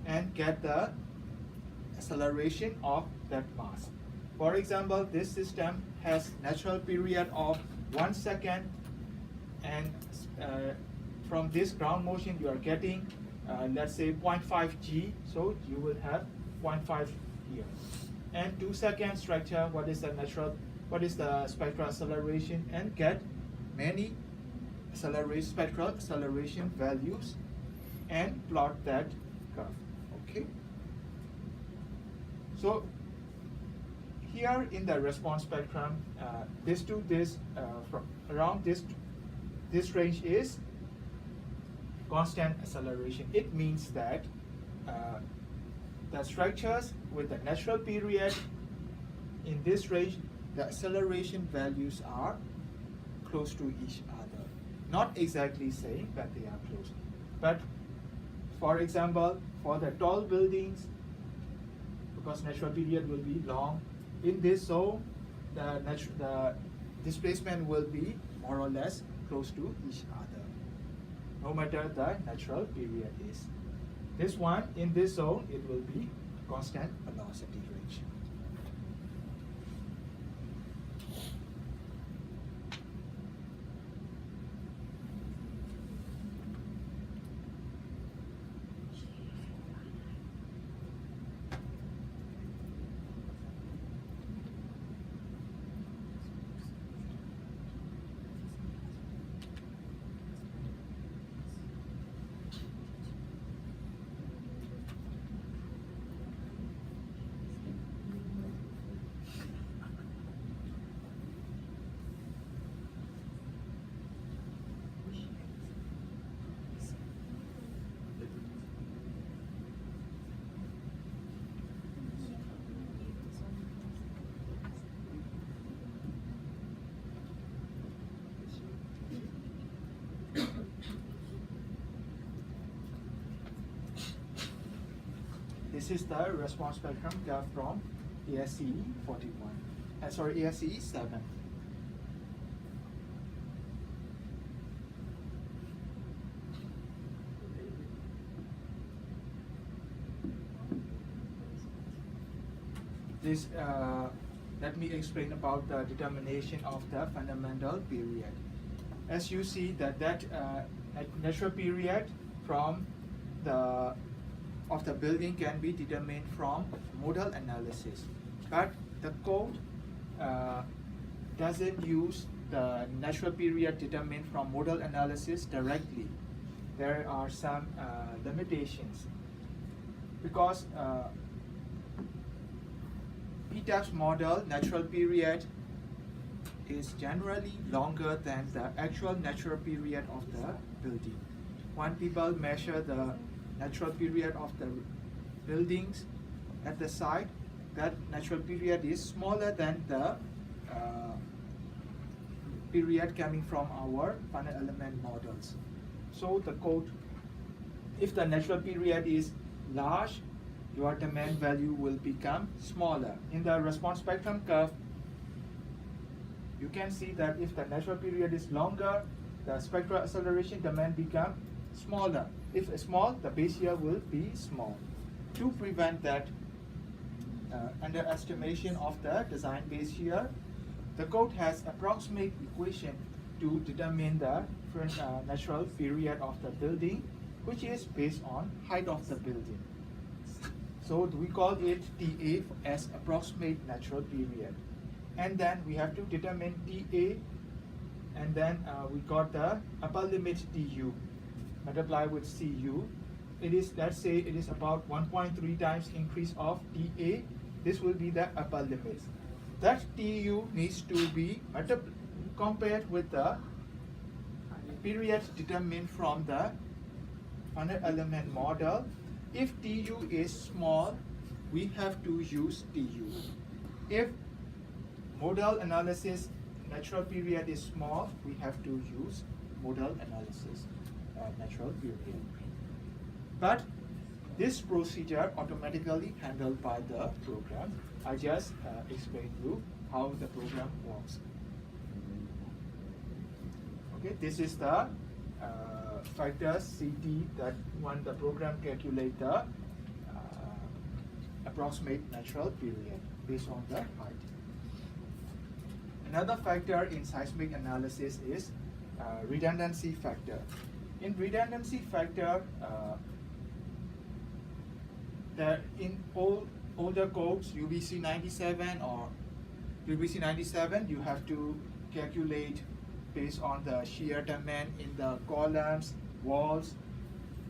and get the acceleration of that mass. For example, this system has natural period of 1 second, and from this ground motion you are getting let's say 0.5 G, so you will have 0.5 here. And 2 second structure, what is the spectral acceleration, and get many spectral acceleration values and plot that curve. Okay. So here in the response spectrum, this to this from around this range is constant acceleration. It means that the structures with the natural period in this range, the acceleration values are close to each other. Not exactly same, but they are close. But for example, for the tall buildings, because natural period will be long in this zone, the displacement will be more or less close to each other. no matter the natural period is. This one, in this zone, it will be constant velocity range. This is the response spectrum curve from ASCE 41. ASCE 7. This let me explain about the determination of the fundamental period. As you see that natural period from the building can be determined from modal analysis, but the code doesn't use the natural period determined from modal analysis directly. There are some limitations because ETABS model natural period is generally longer than the actual natural period of the building. When people measure the natural period of the buildings at the site, that natural period is smaller than the period coming from our finite element models. So the code, if the natural period is large, your demand value will become smaller. In the response spectrum curve, you can see that if the natural period is longer, the spectral acceleration demand becomes smaller. If small, the base year will be small. To prevent that underestimation of the design base year, the code has approximate equation to determine the natural period of the building, which is based on height of the building. So we call it TA as approximate natural period. And then we have to determine TA, and then we got the upper limit TU multiply with CU. It is, let's say it is about 1.3 times increase of TA. This will be the upper limit. That TU needs to be compared with the period determined from the finite element model. If TU is small, we have to use TU. If modal analysis natural period is small, we have to use modal analysis natural period. But this procedure automatically handled by the program. I just explained you how the program works. Okay, this is the factor CT that when the program calculate the approximate natural period based on the height. Another factor in seismic analysis is redundancy factor. In redundancy factor, in older codes, UBC 97 or UBC 97, you have to calculate based on the shear demand in the columns, walls.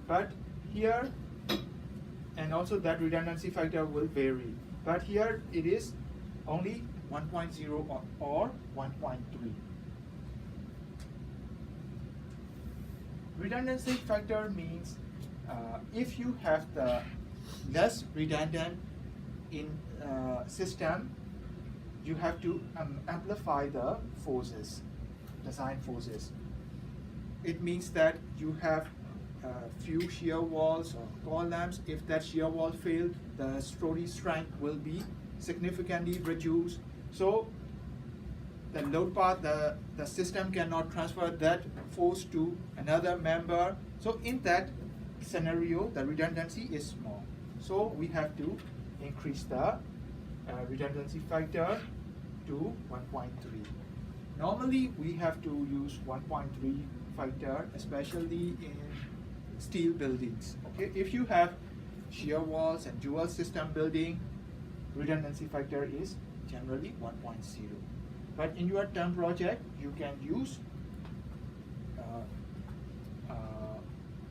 But here, and also that redundancy factor will vary. But here it is only 1.0 or 1.3. Redundancy factor means if you have the less redundant in system, you have to amplify the forces, design forces. It means that you have few shear walls or columns. If that shear wall failed, the story strength will be significantly reduced. So the load path, the system cannot transfer that force to another member. So in that scenario, the redundancy is small. So we have to increase the redundancy factor to 1.3. Normally we have to use 1.3 factor, especially in steel buildings. Okay, if you have shear walls and dual system building, redundancy factor is generally 1.0. But in your term project, you can use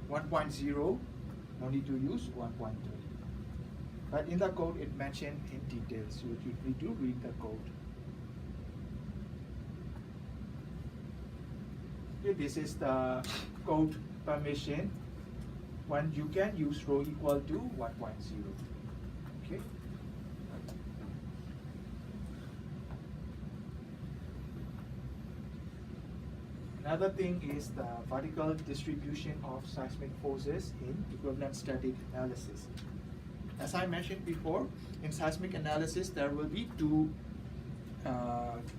1.0, no need to use 1.3. But in the code, it mentioned in details, so you need to read the code. Okay, this is the code permission when you can use rho equal to 1.0. Okay. Another thing is the vertical distribution of seismic forces in equivalent static analysis. As I mentioned before, in seismic analysis, there will be two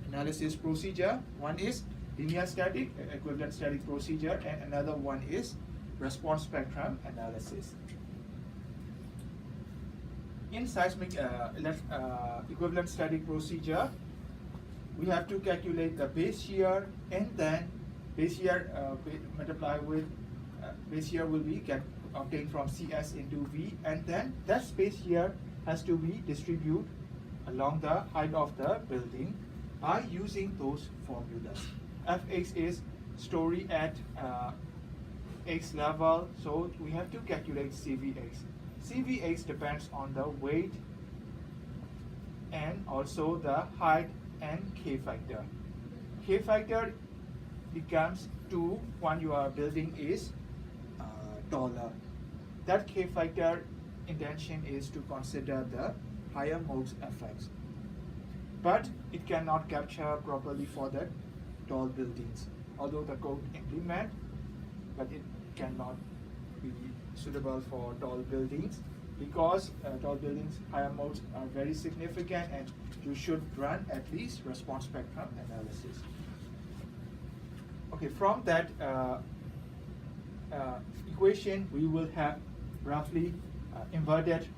analysis procedure. One is linear static, equivalent static procedure, and another one is response spectrum analysis. In seismic equivalent static procedure, we have to calculate the base shear, and then base shear multiply with base shear will be obtained from CS into V, and then that base shear has to be distributed along the height of the building by using those formulas. Fx is story at X level, so we have to calculate CVX. CVX depends on the weight and also the height and K factor. K factor becomes 2 when your building is taller. That K factor intention is to consider the higher modes effects, but it cannot capture properly for the tall buildings. Although the code implement, but it cannot be suitable for tall buildings, because tall buildings higher modes are very significant, and you should run at least response spectrum analysis. Okay, from that equation, we will have roughly inverted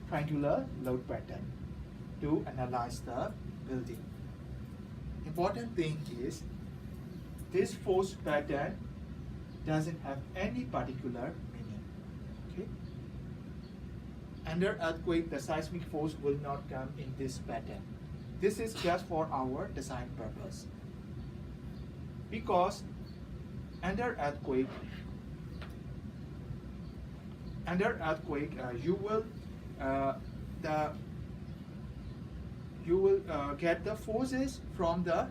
triangular load pattern to analyze the building. Important thing is this force pattern doesn't have any particular meaning. Okay? Under earthquake, the seismic force will not come in this pattern. This is just for our design purpose. Because under earthquake, you will get the forces from the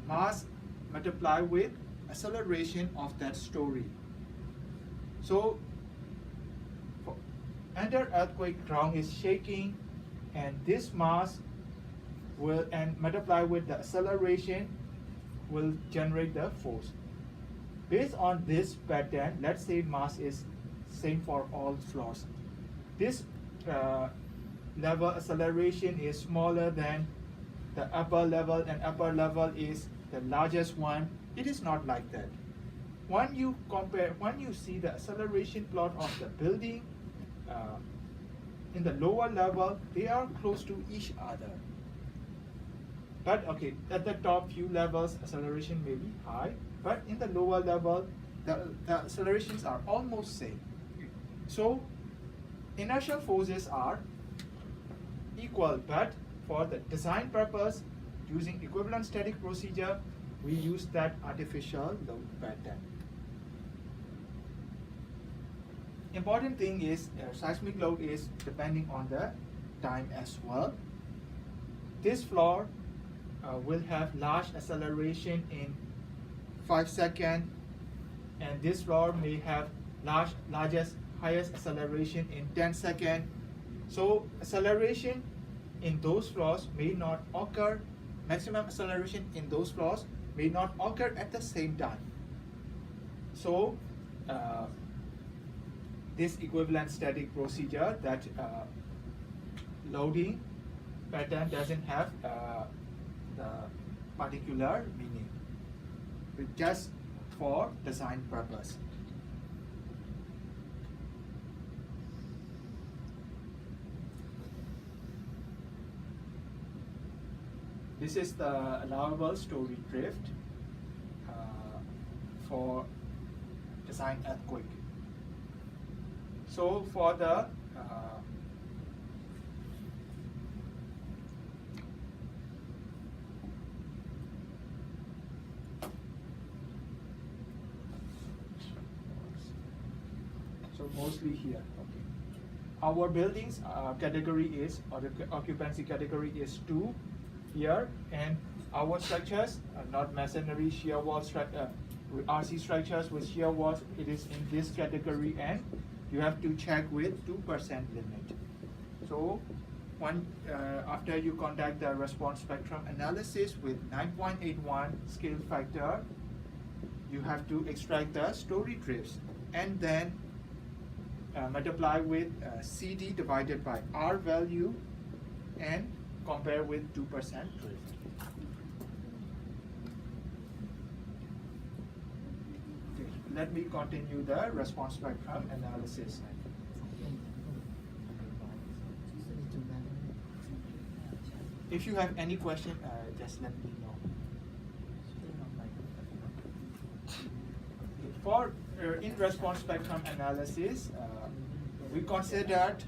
mass multiplied with acceleration of that story. So under earthquake, ground is shaking, and this mass will multiply with the acceleration will generate the force. Based on this pattern, let's say mass is same for all floors. This level acceleration is smaller than the upper level, and upper level is the largest one. It is not like that. When you see the acceleration plot of the building in the lower level, they are close to each other. But okay, at the top few levels, acceleration may be high, but in the lower level, the accelerations are almost same. So inertial forces are equal, but for the design purpose, using equivalent static procedure, we use that artificial load pattern. Important thing is seismic load is depending on the time as well. This floor will have large acceleration in 5 seconds, and this floor may have highest acceleration in 10 seconds. So acceleration in those floors may not occur, maximum acceleration in those floors may not occur at the same time. So this equivalent static procedure, that loading pattern doesn't have the particular meaning. It's just for design purpose. This is the allowable story drift for design earthquake. So for the so mostly here. Okay. Our buildings category is, or the occupancy category is 2 here, and our structures are not masonry, shear wall RC structures with shear walls. It is in this category, and you have to check with 2% limit. So after you conduct the response spectrum analysis with 9.81 scale factor, you have to extract the story drifts and then multiply with CD divided by R value and compare with 2% drift. Okay, let me continue the response spectrum analysis. If you have any question, just let me know. For in response spectrum analysis, we considered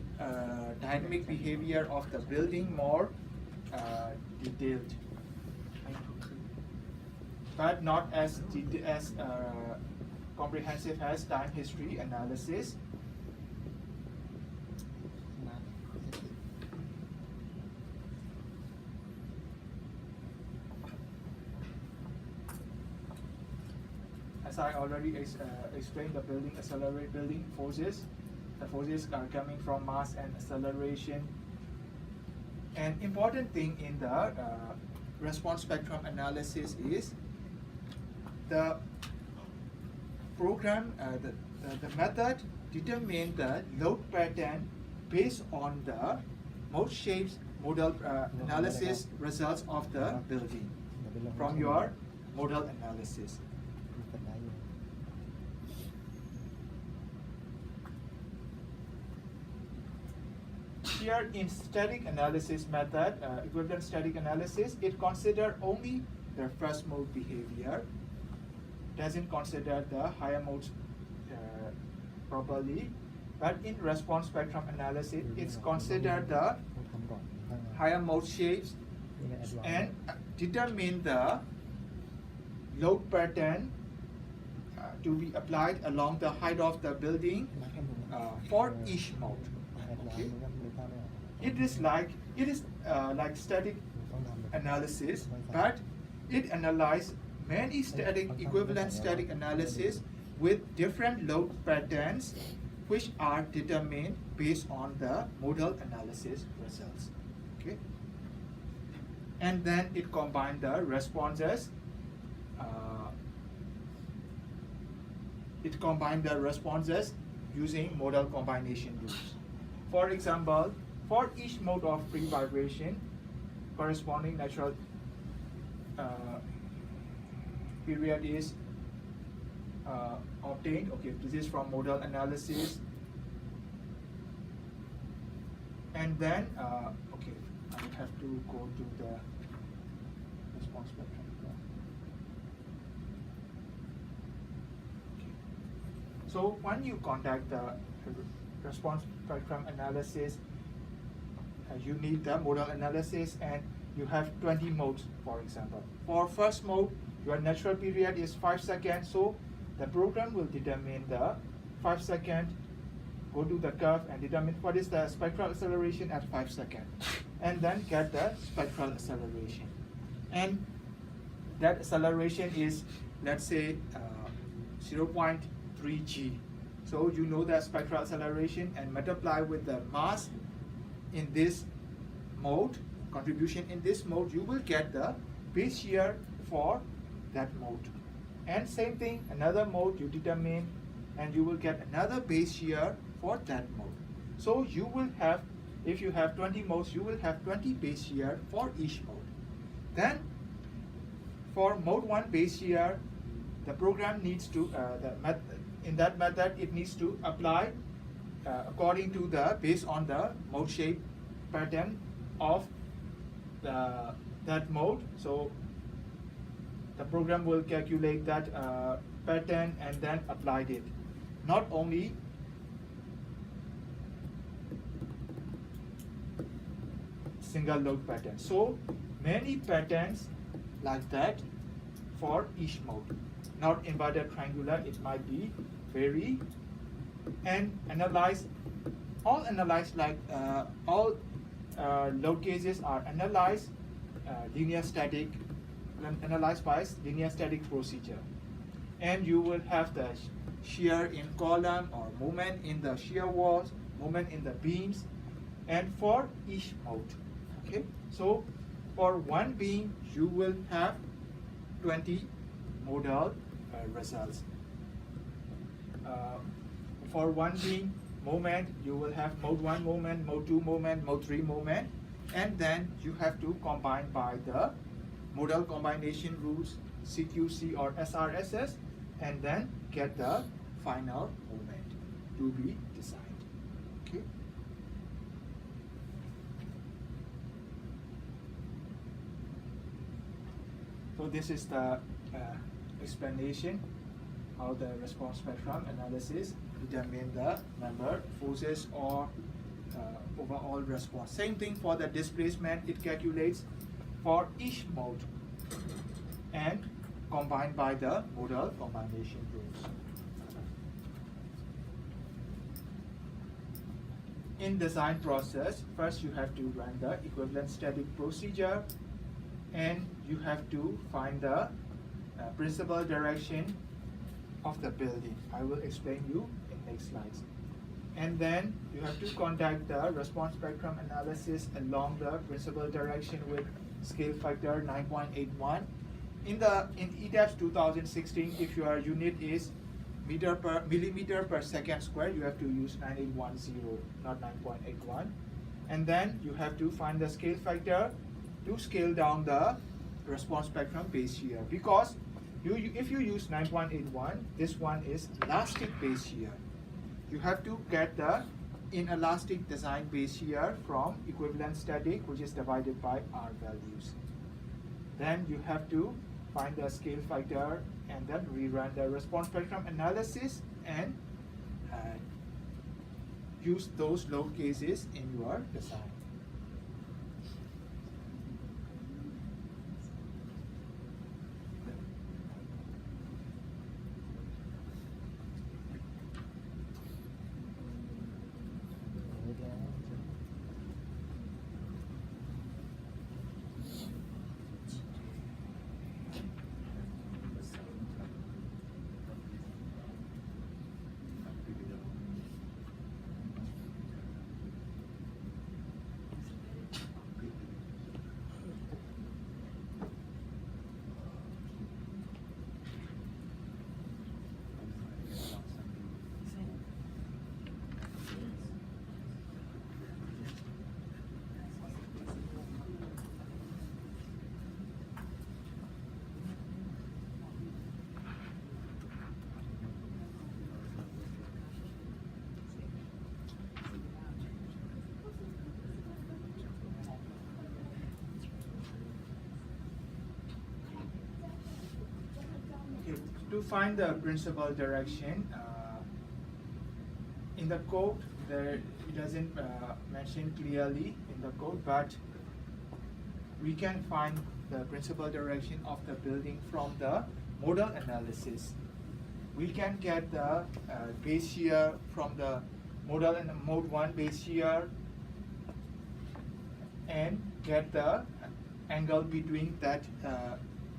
dynamic behavior of the building more detailed, but not as comprehensive as time history analysis. As I already explained, the building accelerate building forces. The forces are coming from mass and acceleration. An important thing in the response spectrum analysis is the program, the method determine the load pattern based on the mode shapes model analysis results of the building from your model analysis. Here in static analysis method, equivalent static analysis, it consider only the first mode behavior, doesn't consider the higher modes properly. But in response spectrum analysis, it's consider the higher mode shapes and determine the load pattern to be applied along the height of the building for each mode. Okay. It is like static analysis, but it analyzes many static equivalent static analysis with different load patterns, which are determined based on the modal analysis results. Okay, and then it combines the responses. It combines the responses using modal combination rules. For example, for each mode of free vibration, corresponding natural period is obtained. Okay, this is from modal analysis. And then, okay, I have to go to the response spectrum. Okay. So when you conduct the response spectrum analysis, you need the modal analysis, and you have 20 modes, for example. For first mode, your natural period is 5 seconds, so the program will determine the 5 second, go to the curve and determine what is the spectral acceleration at 5 seconds, and then get the spectral acceleration. And that acceleration is, let's say, 0.3 g. So you know the spectral acceleration and multiply with the mass in this mode, contribution in this mode, you will get the base shear for that mode. And same thing, another mode you determine, and you will get another base shear for that mode. So you will have If you have 20 modes, you will have 20 base year for each mode. Then for mode 1 base year, the program needs to, in that method, it needs to apply according to based on the mode shape pattern of that mode. So the program will calculate that pattern and then applied it. Not only single load pattern. So many patterns like that for each mode. Not inverted triangular, it might be vary and analyze. All analyzed like all load cases are analyzed analyzed by linear static procedure, and you will have the shear in column or moment in the shear walls, moment in the beams, and for each mode. Okay, so for one beam you will have 20 modal results. For one beam moment you will have mode 1 moment, mode 2 moment, mode 3 moment, and then you have to combine by the modal combination rules, CQC or SRSS, and then get the final moment to be designed. Okay. So this is the explanation how the response spectrum analysis determine the member forces or overall response. Same thing for the displacement, it calculates for each mode and combined by the modal combination rules. In design process, first you have to run the equivalent static procedure, and you have to find the principal direction of the building. I will explain you in next slides. And then you have to conduct the response spectrum analysis along the principal direction with scale factor 9.81. In ETABS 2016, if your unit is millimeter per second square, you have to use 9810, not 9.81. And then you have to find the scale factor to scale down the response spectrum base year, because if you use 9.81, this one is elastic base year. You have to get the inelastic design base year from equivalent static, which is divided by R values. Then you have to find the scale factor and then rerun the response spectrum analysis and use those load cases in your design. To find the principal direction, in the code, it doesn't mention clearly in the code, but we can find the principal direction of the building from the modal analysis. We can get the base year from the modal and mode 1 base year and get the angle between that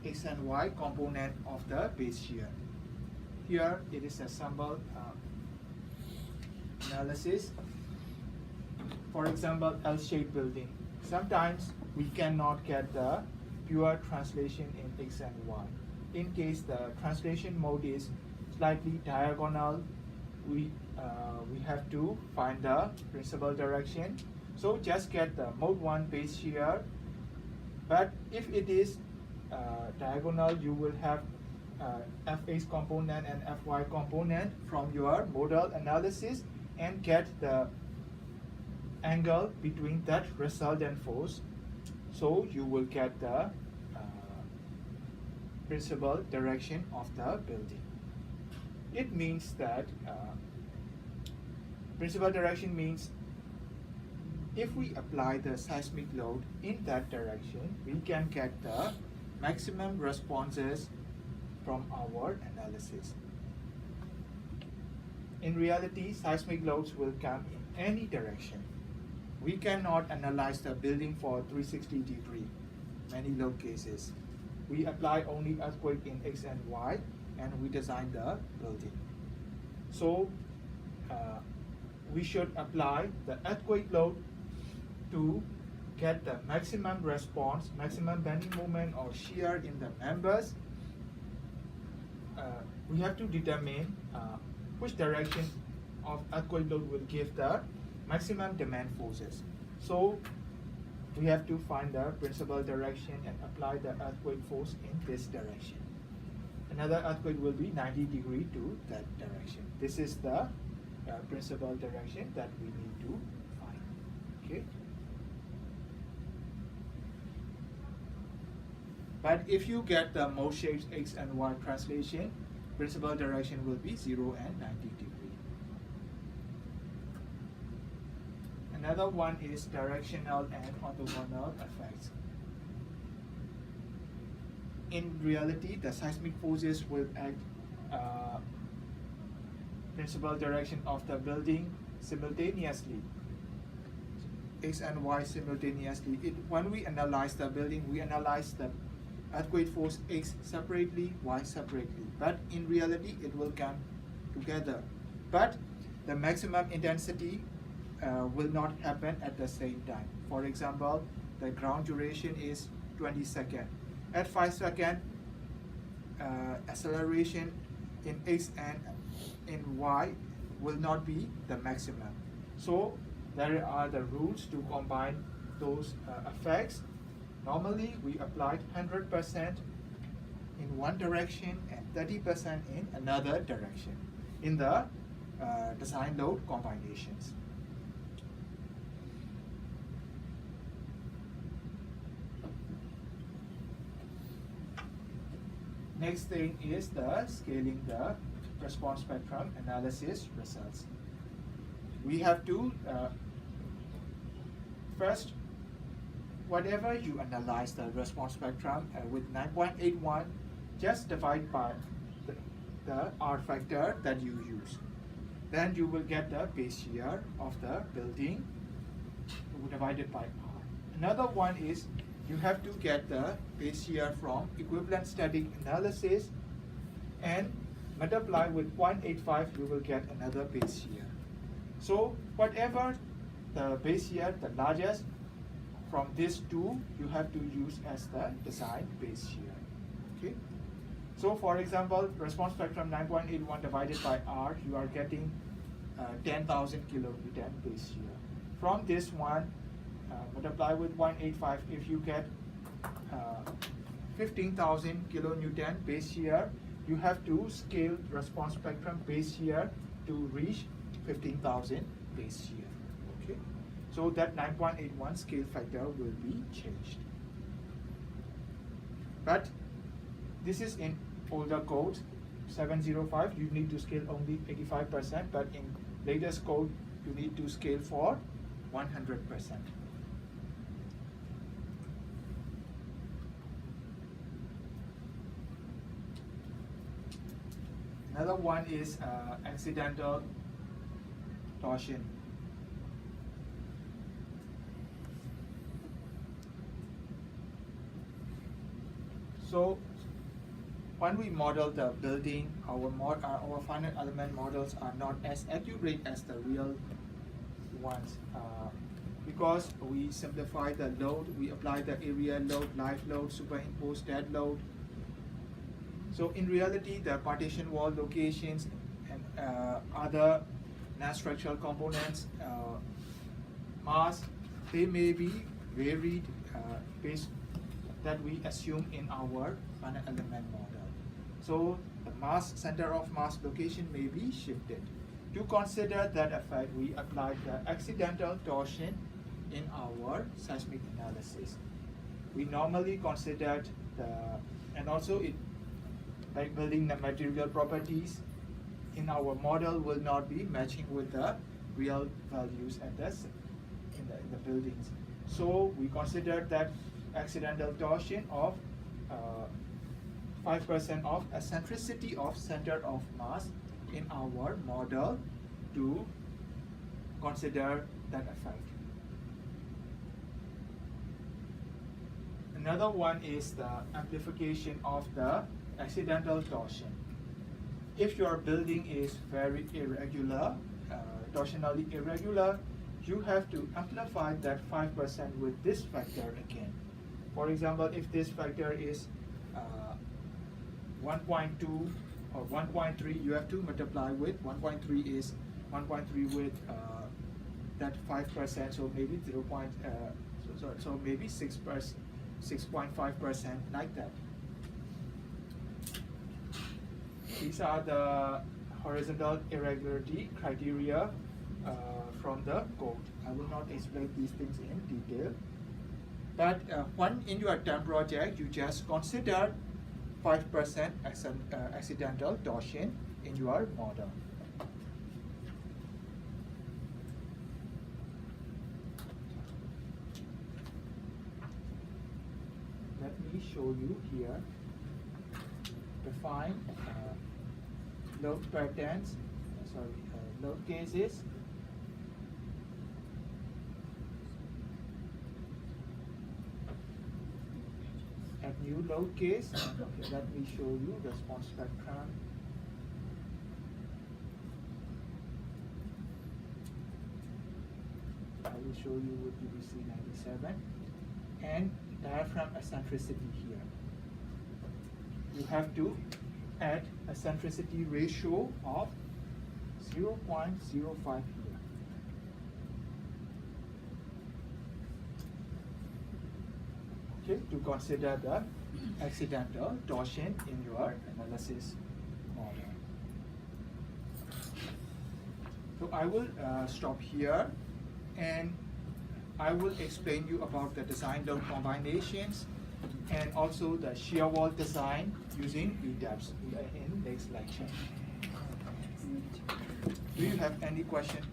X and Y component of the base year. Here it is a sample analysis. For example, L-shaped building. Sometimes we cannot get the pure translation in X and Y. In case the translation mode is slightly diagonal, we have to find the principal direction So just get the mode 1 base shear, but if it is diagonal, you will have Fx component and Fy component from your model analysis and get the angle between that resultant force. So you will get the principal direction of the building. It means that principal direction means if we apply the seismic load in that direction, we can get the maximum responses from our analysis. In reality, seismic loads will come in any direction. We cannot analyze the building for 360 degree, many load cases. We apply only earthquake in X and Y, and we design the building. So we should apply the earthquake load to get the maximum response, maximum bending moment or shear in the members. We have to determine which direction of earthquake load will give the maximum demand forces. So we have to find the principal direction and apply the earthquake force in this direction. Another earthquake will be 90 degrees to that direction. This is the principal direction that we need to find. Okay. But if you get the mode shapes X and Y translation, principal direction will be 0 and 90 degrees. Another one is directional and orthogonal effects. In reality, the seismic forces will act principal direction of the building simultaneously, X and Y simultaneously. When we analyze the building, we analyze the earthquake force X separately, Y separately. But in reality, it will come together. But the maximum intensity will not happen at the same time. For example, the ground duration is 20 seconds. At 5 seconds, acceleration in X and in Y will not be the maximum. So there are the rules to combine those effects. Normally, we applied 100% in one direction and 30% in another direction in the design load combinations. Next thing is the scaling the response spectrum analysis results. We have to first, whatever you analyze the response spectrum with 9.81, just divide by the R factor that you use. Then you will get the base shear of the building divided by R. Another one is you have to get the base shear from equivalent static analysis and multiply with 0.85, you will get another base shear. So whatever the base shear, the largest from these two, you have to use as the design base shear. Okay. So for example, response spectrum 9.81 divided by R, you are getting 10,000 kilonewton base shear. From this one, multiply with 185, if you get 15,000 kilonewton base shear, you have to scale response spectrum base shear to reach 15,000 base shear. Okay, so that 9.81 scale factor will be changed. But this is in older code 705, you need to scale only 85%, but in latest code you need to scale for 100%. Another one is accidental torsion. So when we model the building, our finite element models are not as accurate as the real ones because we simplify the load, we apply the area load, live load, superimpose dead load. So in reality, the partition wall locations and other non-structural components, mass, they may be varied based that we assume in our finite element model. So the mass center of mass location may be shifted. To consider that effect, we applied the accidental torsion in our seismic analysis. We normally considered and also like building the material properties in our model will not be matching with the real values at in the buildings. So we considered that accidental torsion of 5% of eccentricity of center of mass in our model to consider that effect. Another one is the amplification of the accidental torsion. If your building is very irregular, torsionally irregular, you have to amplify that 5% with this factor again. For example, if this factor is 1.2 or 1.3, you have to multiply with 1.3 is 1.3 with that 5%, so maybe so maybe 6.5% like that. These are the horizontal irregularity criteria from the code. I will not explain these things in detail. But when in your term project, you just consider 5% accidental torsion in your model. Let me show you here. Define load patterns, load cases. Add new load case. Okay, let me show you response spectrum. I will show you with UBC 97 and diaphragm eccentricity here. You have to add eccentricity ratio of 0.05 here. Okay, to consider the accidental torsion in your analysis model. So I will stop here and I will explain you about the design load combinations and also the shear wall design using ETABS in next lecture. Do you have any question?